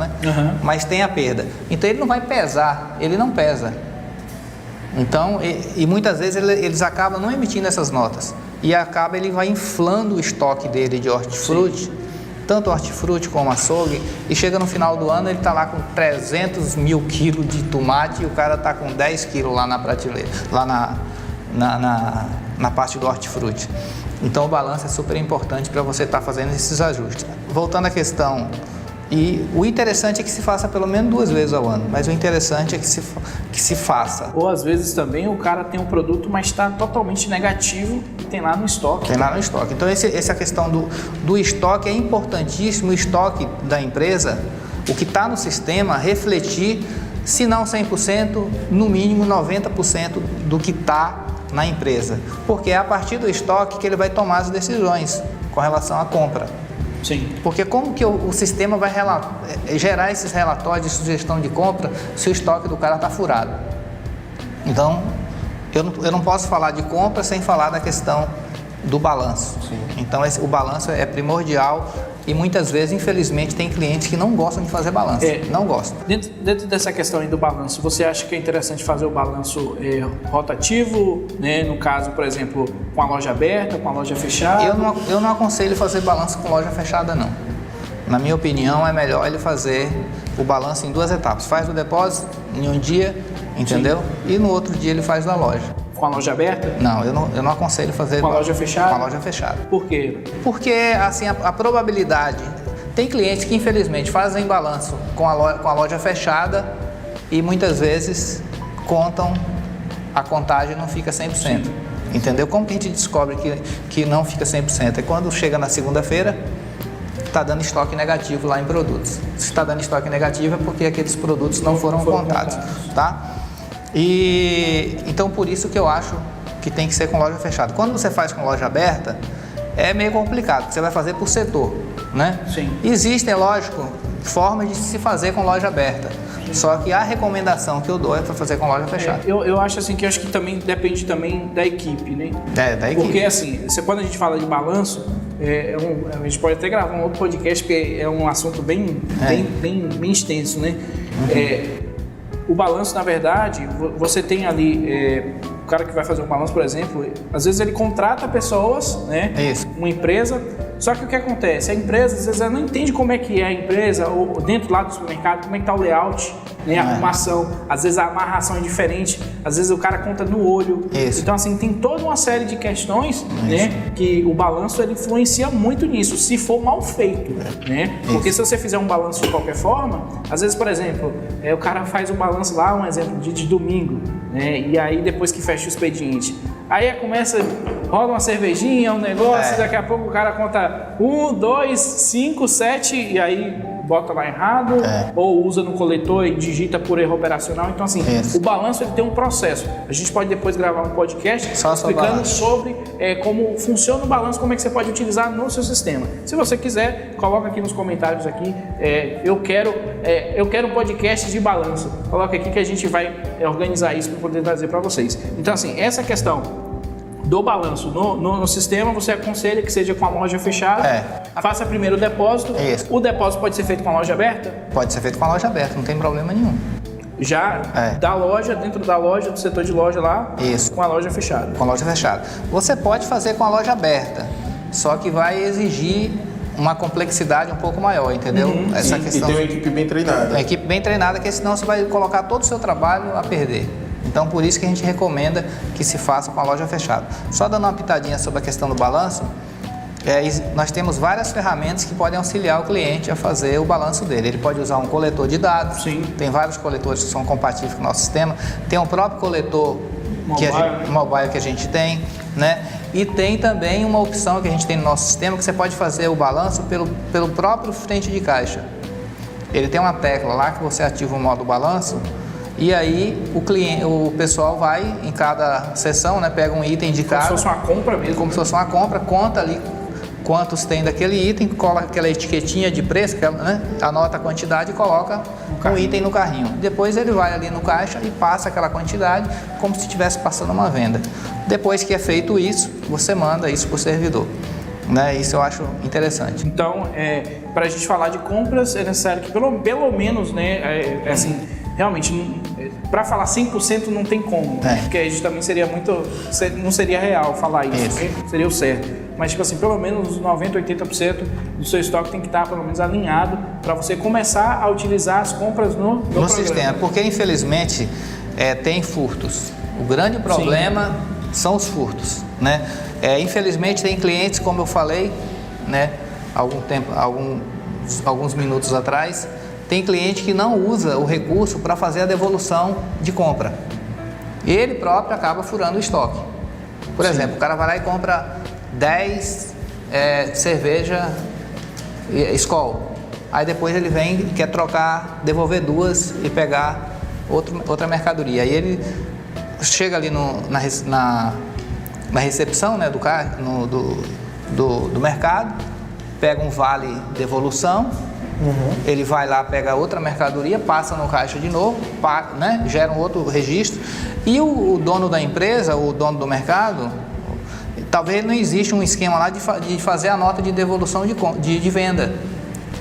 Mas tem a perda. Então, ele não vai pesar, ele não pesa. Então, e muitas vezes eles acabam não emitindo essas notas. E ele vai inflando o estoque dele de hortifruti, tanto hortifruti como açougue, e chega no final do ano ele está lá com 300 mil quilos de tomate e o cara está com 10 quilos lá na prateleira, lá na parte do hortifruti. Então o balanço é super importante para você estar fazendo esses ajustes. Voltando à questão, e o interessante é que se faça pelo menos 2 vezes ao ano, mas o interessante é que se faça. Ou às vezes também o cara tem um produto, mas está totalmente negativo e tem lá no estoque. Tem lá no estoque. Então essa questão do estoque é importantíssimo, o estoque da empresa, o que está no sistema, refletir, se não 100%, no mínimo 90% do que está na empresa. Porque é a partir do estoque que ele vai tomar as decisões com relação à compra. Sim. Porque como que o sistema vai gerar esses relatórios de sugestão de compra se o estoque do cara está furado? Então, eu não posso falar de compra sem falar da questão do balanço. Sim. Então, o balanço é primordial e muitas vezes, infelizmente, tem clientes que não gostam de fazer balanço. Não gostam. Dentro dessa questão aí do balanço, você acha que é interessante fazer o balanço rotativo, né? No caso, por exemplo, com a loja aberta, com a loja fechada? Eu não aconselho fazer balanço com loja fechada, não. Na minha opinião, é melhor ele fazer o balanço em 2 etapas. Faz o depósito em um dia, entendeu? Sim. E no outro dia ele faz da loja. Com a loja aberta? Não, eu não aconselho fazer com a loja fechada? Com a loja fechada. Por quê? Porque assim, a probabilidade... Tem clientes que infelizmente fazem balanço com a loja fechada e muitas vezes a contagem não fica 100%. Sim. Entendeu? Como que a gente descobre que não fica 100%? É quando chega na segunda-feira, está dando estoque negativo lá em produtos. Se está dando estoque negativo é porque aqueles produtos não foram contados. Tá? E então por isso que eu acho que tem que ser com loja fechada. Quando você faz com loja aberta, é meio complicado, porque você vai fazer por setor, né? Sim. Existem, lógico, formas de se fazer com loja aberta. Sim. Só que a recomendação que eu dou é para fazer com loja fechada. Eu acho assim que também depende também da equipe, né? Da equipe. Porque assim, quando a gente fala de balanço, a gente pode até gravar um outro podcast, porque é um assunto bem extenso, né? Uhum. O balanço, na verdade, você tem ali o cara que vai fazer um balanço, por exemplo, às vezes ele contrata pessoas, né? Isso. Uma empresa, só que o que acontece? A empresa, às vezes, ela não entende como é que é a empresa, ou dentro lá do supermercado, como é que está o layout, né? A arrumação, às vezes a amarração é diferente, às vezes o cara conta no olho. Isso. Então, assim, tem toda uma série de questões, né? Que o balanço, ele influencia muito nisso, se for mal feito, né? Porque se você fizer um balanço de qualquer forma, às vezes, por exemplo, o cara faz o balanço lá, um exemplo, de domingo, né? E aí, depois que fecha o expediente, aí rola uma cervejinha, um negócio, daqui a pouco o cara conta 1, 2, 5, 7 e aí bota lá errado, ou usa no coletor e digita por erro operacional. Então assim, o balanço ele tem um processo. A gente pode depois gravar um podcast explicando sobre como funciona o balanço, como é que você pode utilizar no seu sistema. Se você quiser, coloca aqui nos comentários aqui, eu quero um podcast de balanço. Coloca aqui que a gente vai organizar isso para poder trazer para vocês. Então assim, essa questão do balanço no sistema, você aconselha que seja com a loja fechada. Faça primeiro o depósito. Isso. O depósito pode ser feito com a loja aberta? Pode ser feito com a loja aberta, não tem problema nenhum. Já da loja, dentro da loja, do setor de loja lá, isso, com a loja fechada. Com a loja fechada. Você pode fazer com a loja aberta, só que vai exigir uma complexidade um pouco maior, entendeu? Essa questão. E tem uma equipe bem treinada. Uma equipe bem treinada, porque senão você vai colocar todo o seu trabalho a perder. Então, por isso que a gente recomenda que se faça com a loja fechada. Só dando uma pitadinha sobre a questão do balanço, nós temos várias ferramentas que podem auxiliar o cliente a fazer o balanço dele. Ele pode usar um coletor de dados. Sim. Tem vários coletores que são compatíveis com o nosso sistema. Tem o próprio coletor mobile que a gente tem, né? E tem também uma opção que a gente tem no nosso sistema que você pode fazer o balanço pelo próprio frente de caixa. Ele tem uma tecla lá que você ativa o modo balanço. E aí o pessoal vai em cada sessão, né, pega um item de cada. Como se fosse uma compra mesmo. Como se fosse uma compra, conta ali quantos tem daquele item, coloca aquela etiquetinha de preço, né, anota a quantidade e coloca um item no carrinho. Depois ele vai ali no caixa e passa aquela quantidade como se estivesse passando uma venda. Depois que é feito isso, você manda isso para o servidor. Né? Isso eu acho interessante. Então, para a gente falar de compras, é necessário que pelo menos, né, assim, realmente, para falar 100% não tem como, porque aí também seria não seria real falar isso. Né? Seria o certo. Mas, tipo assim, pelo menos 90%, 80% do seu estoque tem que estar pelo menos alinhado para você começar a utilizar as compras no sistema. Porque, infelizmente, tem furtos. O grande problema são os furtos, né? Infelizmente tem clientes, como eu falei, né, alguns minutos atrás, tem cliente que não usa o recurso para fazer a devolução de compra. Ele próprio acaba furando o estoque. Por exemplo, o cara vai lá e compra 10 cerveja Skol. Aí depois ele vem e quer trocar, devolver 2 e pegar outra mercadoria. Aí ele chega ali na recepção, né, do mercado, pega um vale devolução, ele vai lá, pega outra mercadoria, passa no caixa de novo, né, gera um outro registro. E o dono da empresa, o dono do mercado, talvez não exista um esquema lá de fazer a nota de devolução de venda,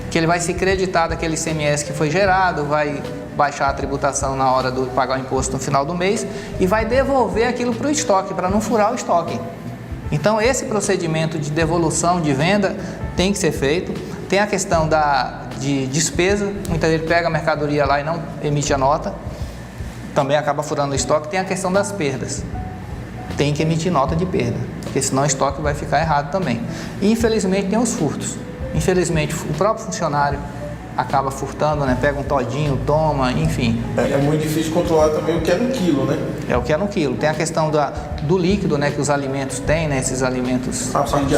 que ele vai se creditar daquele ICMS que foi gerado, vai baixar a tributação na hora de pagar o imposto no final do mês e vai devolver aquilo para o estoque, para não furar o estoque. Então esse procedimento de devolução de venda tem que ser feito. Tem a questão de despesa, muitas vezes pega a mercadoria lá e não emite a nota, também acaba furando o estoque. Tem a questão das perdas, tem que emitir nota de perda, porque senão o estoque vai ficar errado também. E infelizmente tem os furtos. Infelizmente o próprio funcionário acaba furtando, né? Pega um todinho, toma, enfim. É muito difícil controlar também o que é no quilo, né? É o que é no quilo. Tem a questão do líquido, né? Que os alimentos têm, né? Esses alimentos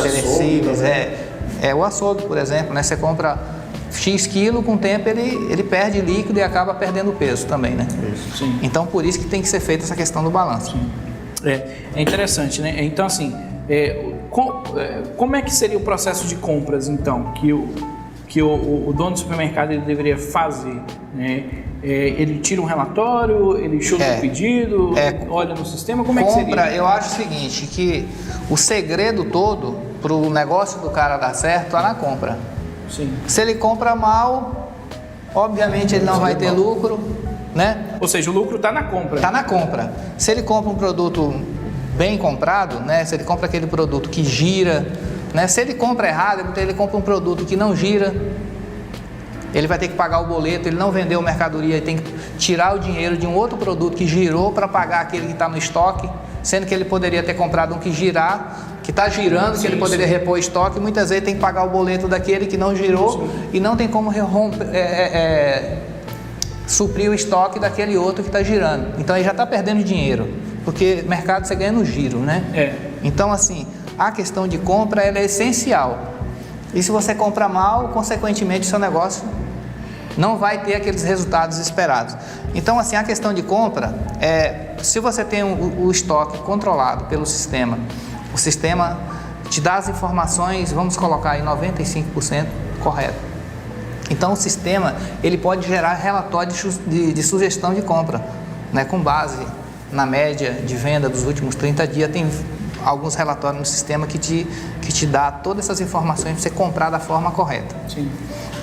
perecíveis. O açougue, por exemplo, né? Você compra X quilo, com o tempo ele perde líquido e acaba perdendo peso também, né? Isso. Sim. Então por isso que tem que ser feita essa questão do balanço. É interessante, né? Então assim, como é que seria o processo de compras, então, que o dono do supermercado ele deveria fazer, né? Ele tira um relatório, ele chuta o pedido, olha no sistema, como é que seria? Eu acho o seguinte, que o segredo todo para o negócio do cara dar certo está na compra. Sim. Se ele compra mal, obviamente ele não vai ter lucro, né? Ou seja, o lucro está na compra. Está na compra. Se ele compra um produto bem comprado, né? Se ele compra aquele produto que gira, né? Se ele compra errado, então ele compra um produto que não gira, ele vai ter que pagar o boleto, ele não vendeu mercadoria, ele tem que tirar o dinheiro de um outro produto que girou para pagar aquele que está no estoque, sendo que ele poderia ter comprado um que está girando, que ele poderia repor estoque. Muitas vezes tem que pagar o boleto daquele que não girou e não tem como suprir o estoque daquele outro que está girando. Então ele já está perdendo dinheiro, porque mercado você ganha no giro, né? Então assim, a questão de compra ela é essencial. E se você compra mal, consequentemente o seu negócio não vai ter aqueles resultados esperados. Então assim, a questão de compra se você tem o estoque controlado pelo sistema, o sistema te dá as informações, vamos colocar aí 95% correto. Então o sistema ele pode gerar relatórios de sugestão de compra, né, com base na média de venda dos últimos 30 dias. Tem alguns relatórios no sistema que te dá todas essas informações para você comprar da forma correta. Sim.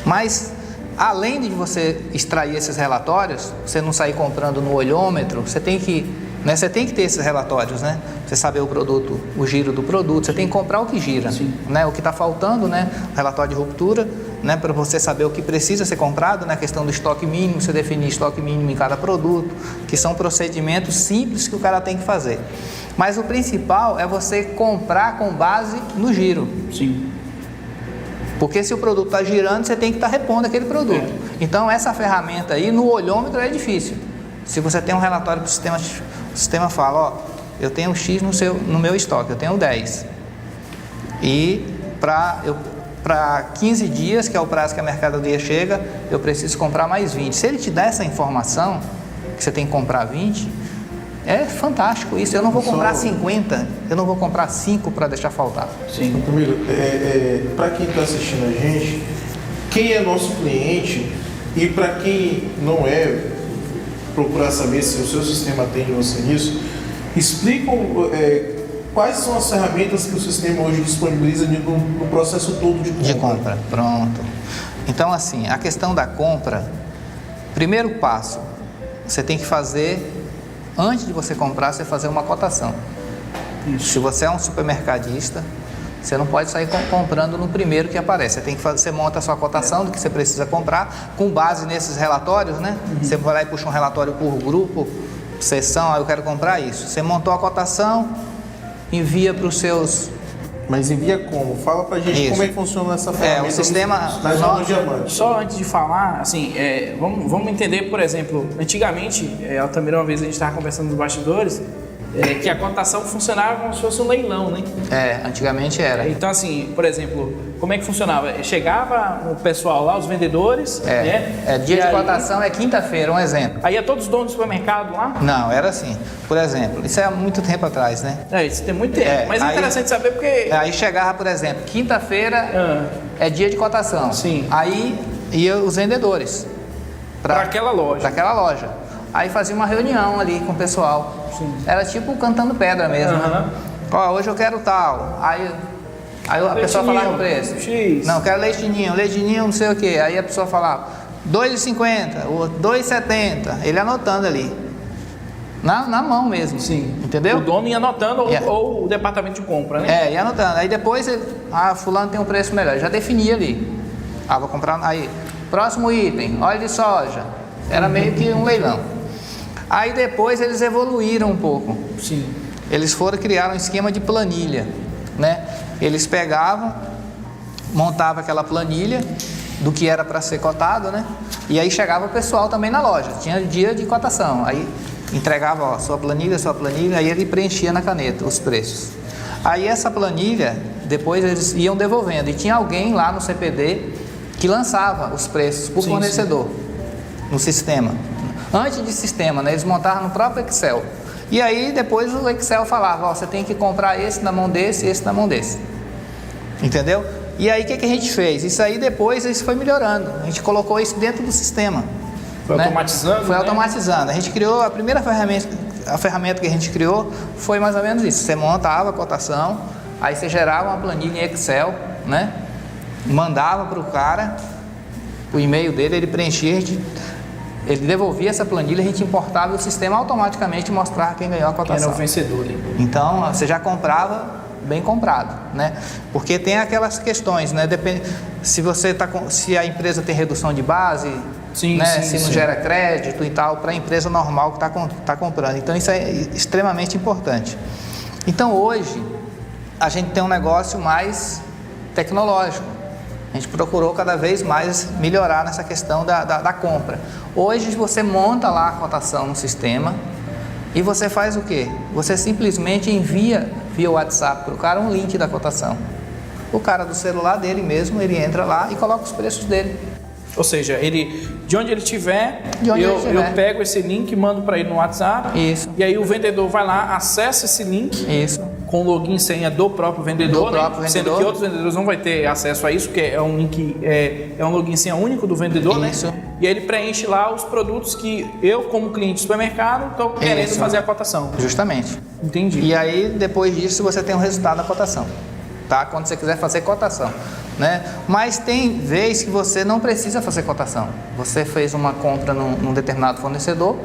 Mas além de você extrair esses relatórios, você não sair comprando no olhômetro, você tem que ter esses relatórios, né? Você saber o produto, o giro do produto, você tem que comprar o que gira, né? O que está faltando, né? O relatório de ruptura, né? Para você saber o que precisa ser comprado, né? A questão do estoque mínimo, você definir estoque mínimo em cada produto, que são procedimentos simples que o cara tem que fazer. Mas o principal é você comprar com base no giro. Sim. Porque se o produto está girando, você tem que estar repondo aquele produto. Então essa ferramenta aí no olhômetro é difícil. Se você tem um relatório para o sistema fala, ó, eu tenho X no meu estoque, eu tenho 10. E para 15 dias, que é o prazo que a mercadoria chega, eu preciso comprar mais 20. Se ele te dá essa informação, que você tem que comprar 20, é fantástico isso. Eu não vou comprar 50, eu não vou comprar 5 para deixar faltar. Sim. Camilo, para quem está assistindo a gente, quem é nosso cliente e para quem não é, procurar saber se o seu sistema atende você nisso, explicam quais são as ferramentas que o sistema hoje disponibiliza no processo todo de compra. Pronto. Então assim, a questão da compra, primeiro passo, você tem que fazer, antes de você comprar, você fazer uma cotação. Isso. Se você é um supermercadista, você não pode sair comprando no primeiro que aparece. Você monta a sua cotação do que você precisa comprar, com base nesses relatórios, né? Você vai lá e puxa um relatório por grupo, seção, eu quero comprar isso. Você montou a cotação, envia para os seus... Mas envia como? Fala pra gente Isso. como é que funciona essa ferramenta. o sistema... nas zonas diamante. Só antes de falar, assim, vamos entender, por exemplo, antigamente, Altamira, uma vez a gente estava conversando nos bastidores, que a cotação funcionava como se fosse um leilão, né? Antigamente era. Então, assim, por exemplo, como é que funcionava? Chegava o pessoal lá, os vendedores, né? Dia E de aí- cotação é quinta-feira, um exemplo. Aí é todos os donos do supermercado lá? Não, era assim. Por exemplo, isso é há muito tempo atrás, né? Isso tem muito tempo. Mas é aí- interessante saber porque... Aí chegava, por exemplo, quinta-feira é dia de cotação. Sim. Aí ia os vendedores Para aquela loja. para aquela loja. Aí fazia uma reunião ali com o pessoal. Sim. Era tipo cantando pedra mesmo. Aham. Né? Ó, hoje eu quero tal. Aí a pessoa falava o preço. X. Não, eu quero leite de ninho, não sei o que. Aí a pessoa falava R$2,50, ou R$2,70. Ele anotando ali. Na mão mesmo. Sim. Entendeu? O dono ia anotando Yeah. ou o departamento de compra, né? Ia anotando. Aí depois, fulano tem um preço melhor. Já definia ali. Vou comprar. Aí, próximo item, óleo de soja. Era meio que um leilão. Aí depois eles evoluíram um pouco. Sim. Eles criaram um esquema de planilha, né? Eles pegavam, montavam aquela planilha do que era para ser cotado, né? E aí chegava o pessoal também na loja. Tinha dia de cotação. Aí entregava, sua planilha, aí ele preenchia na caneta os preços. Aí essa planilha, depois eles iam devolvendo. E tinha alguém lá no CPD que lançava os preços por fornecedor no sistema. Antes de sistema, né? Eles montavam no próprio Excel. E aí depois o Excel falava, você tem que comprar esse na mão desse, esse na mão desse. Entendeu? E aí o que a gente fez? Isso aí depois isso foi melhorando. A gente colocou isso dentro do sistema. Foi automatizando, Foi né? automatizando. A gente criou, a primeira ferramenta que a gente criou foi mais ou menos isso. Você montava a cotação, aí você gerava uma planilha em Excel, né? Mandava para o cara, o e-mail dele, ele preenchia, ele devolvia essa planilha, a gente importava e o sistema automaticamente mostrava quem ganhou a Era cotação. o vencedor ali. Então, você já comprava bem comprado, né? Porque tem aquelas questões, né? Depende, se a empresa tem redução de base, Sim, né? sim, Se não sim. gera crédito e tal, para a empresa normal que está comprando. Então, isso é extremamente importante. Então, hoje, a gente tem um negócio mais tecnológico. A gente procurou cada vez mais melhorar nessa questão da compra. Hoje você monta lá a cotação no sistema e você faz o quê? Você simplesmente envia via WhatsApp para o cara um link da cotação. O cara do celular dele mesmo, ele entra lá e coloca os preços dele. Ou seja, de onde ele estiver, eu eu pego esse link e mando para ele no WhatsApp. Isso. E aí o vendedor vai lá, acessa esse link Isso. com login e senha do próprio vendedor, Do né? próprio Sendo vendedor. que outros vendedores não vão ter acesso a isso, porque é um link, é um login e senha único do vendedor, Isso. né? E aí ele preenche lá os produtos que eu, como cliente do supermercado, estou querendo Isso. fazer a cotação. Justamente. Entendi. E aí, depois disso, você tem o resultado da cotação, tá? Quando você quiser fazer cotação, né? Mas tem vez que você não precisa fazer cotação. Você fez uma compra num determinado fornecedor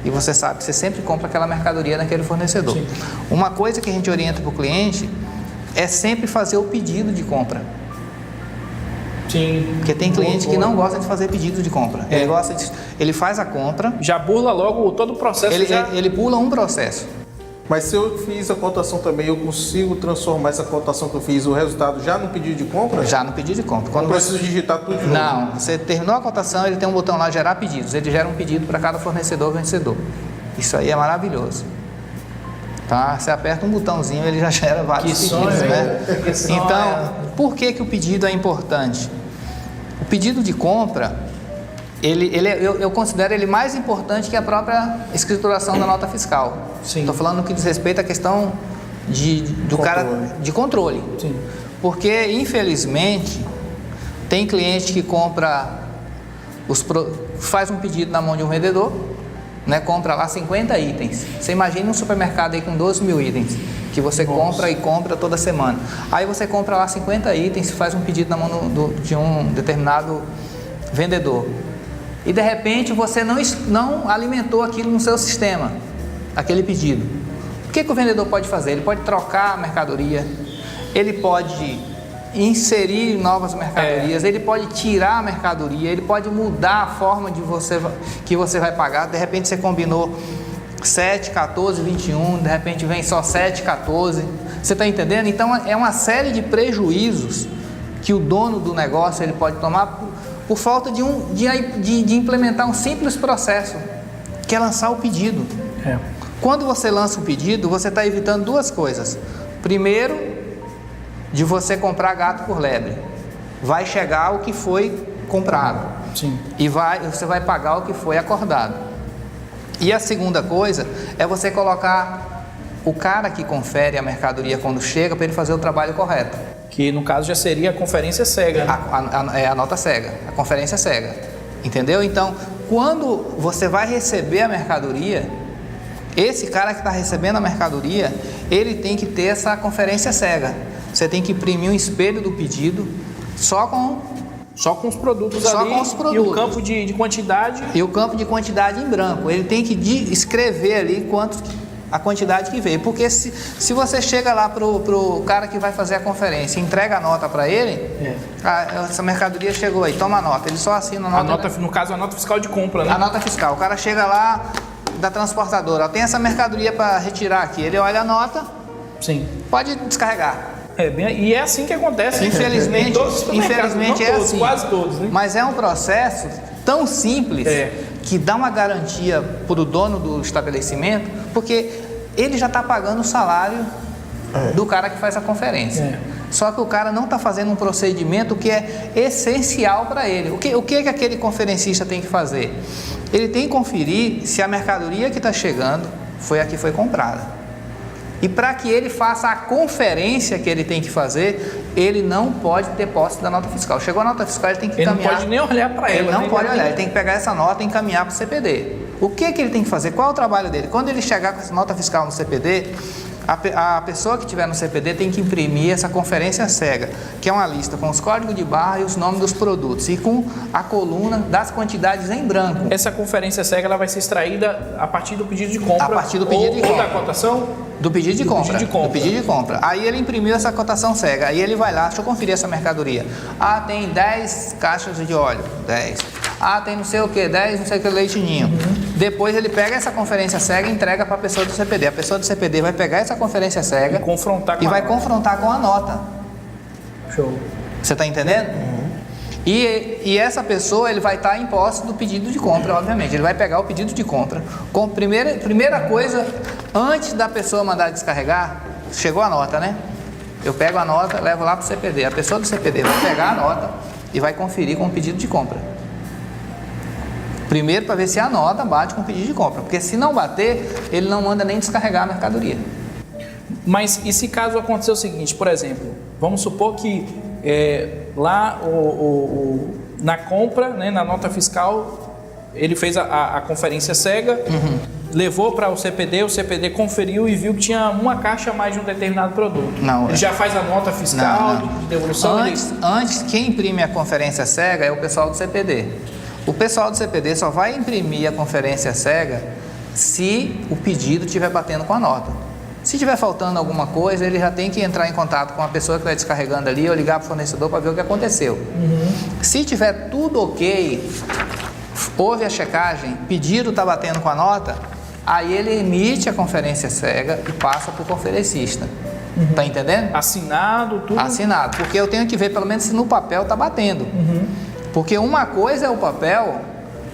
e você sabe que você sempre compra aquela mercadoria naquele fornecedor. Sim. Uma coisa que a gente orienta para o cliente é sempre fazer o pedido de compra. Sim. Porque tem cliente que não gosta de fazer pedido de compra. É. Ele faz a compra, Já burla logo todo o processo. ele pula um processo. Mas se eu fiz a cotação também, eu consigo transformar essa cotação que eu fiz, o resultado já no pedido de compra? Já no pedido de compra. Não Quando você... preciso digitar tudo de novo? Não, você terminou a cotação, ele tem um botão lá, gerar pedidos. Ele gera um pedido para cada fornecedor vencedor. Isso aí é maravilhoso. Tá? Você aperta um botãozinho, ele já gera vários Que pedidos, sonho, né? hein? Que sonho. Então, por que o pedido é importante? O pedido de compra, eu considero ele mais importante que a própria escrituração da nota fiscal. Sim. Estou falando no que diz respeito à questão do cara de controle. Sim. Porque, infelizmente, tem cliente que compra, faz um pedido na mão de um vendedor, né, compra lá 50 itens. Você imagina um supermercado aí com 12 mil itens, que você compra e compra toda semana. Aí você compra lá 50 itens e faz um pedido na mão de um determinado vendedor. E de repente você não alimentou aquilo no seu sistema, aquele pedido. O que o vendedor pode fazer? Ele pode trocar a mercadoria, ele pode inserir novas mercadorias, ele pode tirar a mercadoria, ele pode mudar a forma que você vai pagar. De repente você combinou 7, 14, 21, de repente vem só 7, 14. Você está entendendo? Então é uma série de prejuízos que o dono do negócio ele pode tomar por falta de implementar um simples processo, que é lançar o pedido. Quando você lança o pedido, você está evitando duas coisas. Primeiro, de você comprar gato por lebre. Vai chegar o que foi comprado. Sim. E você vai pagar o que foi acordado. E a segunda coisa é você colocar o cara que confere a mercadoria quando chega para ele fazer o trabalho correto. Que no caso já seria a conferência cega. Né? A nota cega, a conferência cega. Entendeu? Então, quando você vai receber a mercadoria, esse cara que está recebendo a mercadoria, ele tem que ter essa conferência cega. Você tem que imprimir um espelho do pedido só com os produtos só ali com os produtos. E o campo de quantidade. E o campo de quantidade em branco. Ele tem que escrever ali a quantidade que veio. Porque se você chega lá pro cara que vai fazer a conferência e entrega a nota para ele, essa mercadoria chegou aí, toma a nota. Ele só assina a nota. No caso, a nota fiscal de compra, né? A nota fiscal. O cara chega lá da transportadora, tem essa mercadoria para retirar aqui. Ele olha a nota, sim, pode descarregar. E é assim que acontece. Infelizmente, é assim. Quase todos, né? Mas é um processo tão simples que dá uma garantia para o dono do estabelecimento, porque ele já está pagando o salário do cara que faz a conferência. Só que o cara não está fazendo um procedimento que é essencial para ele. O que aquele conferencista tem que fazer? Ele tem que conferir se a mercadoria que está chegando foi a que foi comprada. E para que ele faça a conferência que ele tem que fazer, ele não pode ter posse da nota fiscal. Chegou a nota fiscal, ele tem que encaminhar. Ele não pode nem olhar para ela. Ele não pode olhar, ele tem que pegar essa nota e encaminhar para o CPD. O que ele tem que fazer? Qual é o trabalho dele? Quando ele chegar com essa nota fiscal no CPD, a pessoa que estiver no CPD tem que imprimir essa conferência cega, que é uma lista com os códigos de barra e os nomes dos produtos, e com a coluna das quantidades em branco. Essa conferência cega ela vai ser extraída a partir do pedido de compra. A partir do pedido de compra. Ou da cotação? Do pedido de compra. Do pedido de compra. Aí ele imprimiu essa cotação cega. Aí ele vai lá, deixa eu conferir essa mercadoria. Ah, tem 10 caixas de óleo. 10. Ah, tem não sei o que, 10, não sei o que, leite ninho. Depois ele pega essa conferência cega e entrega para a pessoa do CPD. A pessoa do CPD vai pegar essa conferência cega e vai confrontar com a nota. Show. Você está entendendo? E essa pessoa ele vai estar em posse do pedido de compra, obviamente. Ele vai pegar o pedido de compra. Primeira coisa, antes da pessoa mandar descarregar, chegou a nota, né? Eu pego a nota, levo lá para o CPD. A pessoa do CPD vai pegar a nota e vai conferir com o pedido de compra. Primeiro para ver se a nota bate com o pedido de compra. Porque se não bater, ele não manda nem descarregar a mercadoria. Mas e se caso acontecer o seguinte, por exemplo, vamos supor que lá na compra, né, na nota fiscal, ele fez a conferência cega, levou para o CPD conferiu e viu que tinha uma caixa a mais de um determinado produto. Não, ele já faz a nota fiscal de devolução? Antes, quem imprime a conferência cega é o pessoal do CPD. O pessoal do CPD só vai imprimir a conferência cega se o pedido estiver batendo com a nota. Se estiver faltando alguma coisa, ele já tem que entrar em contato com a pessoa que está descarregando ali ou ligar para o fornecedor para ver o que aconteceu. Se tiver tudo ok, houve a checagem, pedido está batendo com a nota, aí ele emite a conferência cega e passa para o conferencista. Tá entendendo? Assinado, tudo? Assinado, porque eu tenho que ver pelo menos se no papel está batendo. Porque uma coisa é o papel,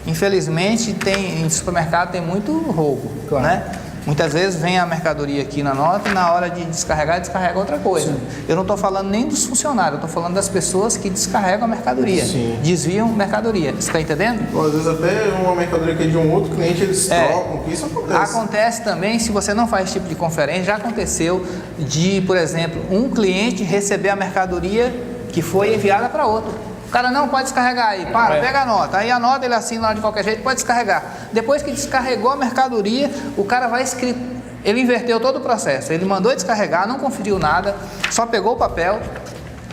infelizmente em supermercado tem muito roubo, né? Muitas vezes vem a mercadoria aqui na nota e na hora de descarregar, descarrega outra coisa. Sim. Eu não estou falando nem dos funcionários, eu estou falando das pessoas que descarregam a mercadoria, desviam mercadoria. Você está entendendo? Às vezes até uma mercadoria que é de um outro cliente, eles trocam, isso acontece. Acontece também, se você não faz esse tipo de conferência, já aconteceu de, por exemplo, um cliente receber a mercadoria que foi enviada para outro. O cara não pode descarregar aí, pega a nota. Aí a nota ele assina lá de qualquer jeito, pode descarregar. Depois que descarregou a mercadoria, o cara vai escrito. Ele inverteu todo o processo. Ele mandou descarregar, não conferiu nada, só pegou o papel,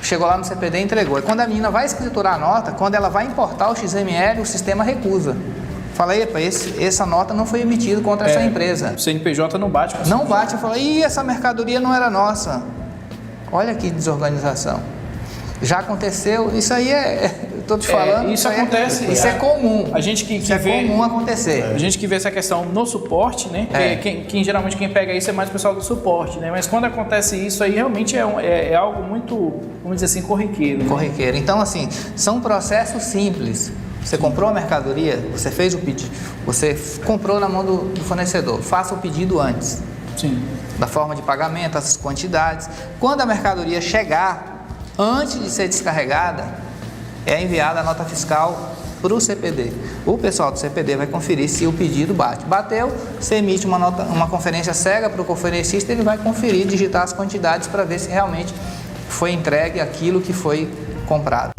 chegou lá no CPD e entregou. E quando a menina vai escriturar a nota, quando ela vai importar o XML, o sistema recusa. Fala, epa, essa nota não foi emitida contra essa empresa. O CNPJ não bate com isso. Não bate. Eu falo, essa mercadoria não era nossa. Olha que desorganização. Já aconteceu, isso aí estou te falando. Isso acontece. Isso é comum. A gente que isso é vê, comum acontecer. A gente que vê essa questão no suporte, né? Geralmente quem pega isso é mais o pessoal do suporte, né? Mas quando acontece isso aí, realmente é algo muito, vamos dizer assim, corriqueiro. Né? Corriqueiro. Então, assim, são processos simples. Você comprou a mercadoria, você fez o pedido, você comprou na mão do fornecedor. Faça o pedido antes. Sim. Da forma de pagamento, as quantidades. Quando a mercadoria chegar, antes de ser descarregada, é enviada a nota fiscal para o CPD. O pessoal do CPD vai conferir se o pedido bate. Bateu, você emite uma conferência cega para o conferencista, ele vai conferir, digitar as quantidades para ver se realmente foi entregue aquilo que foi comprado.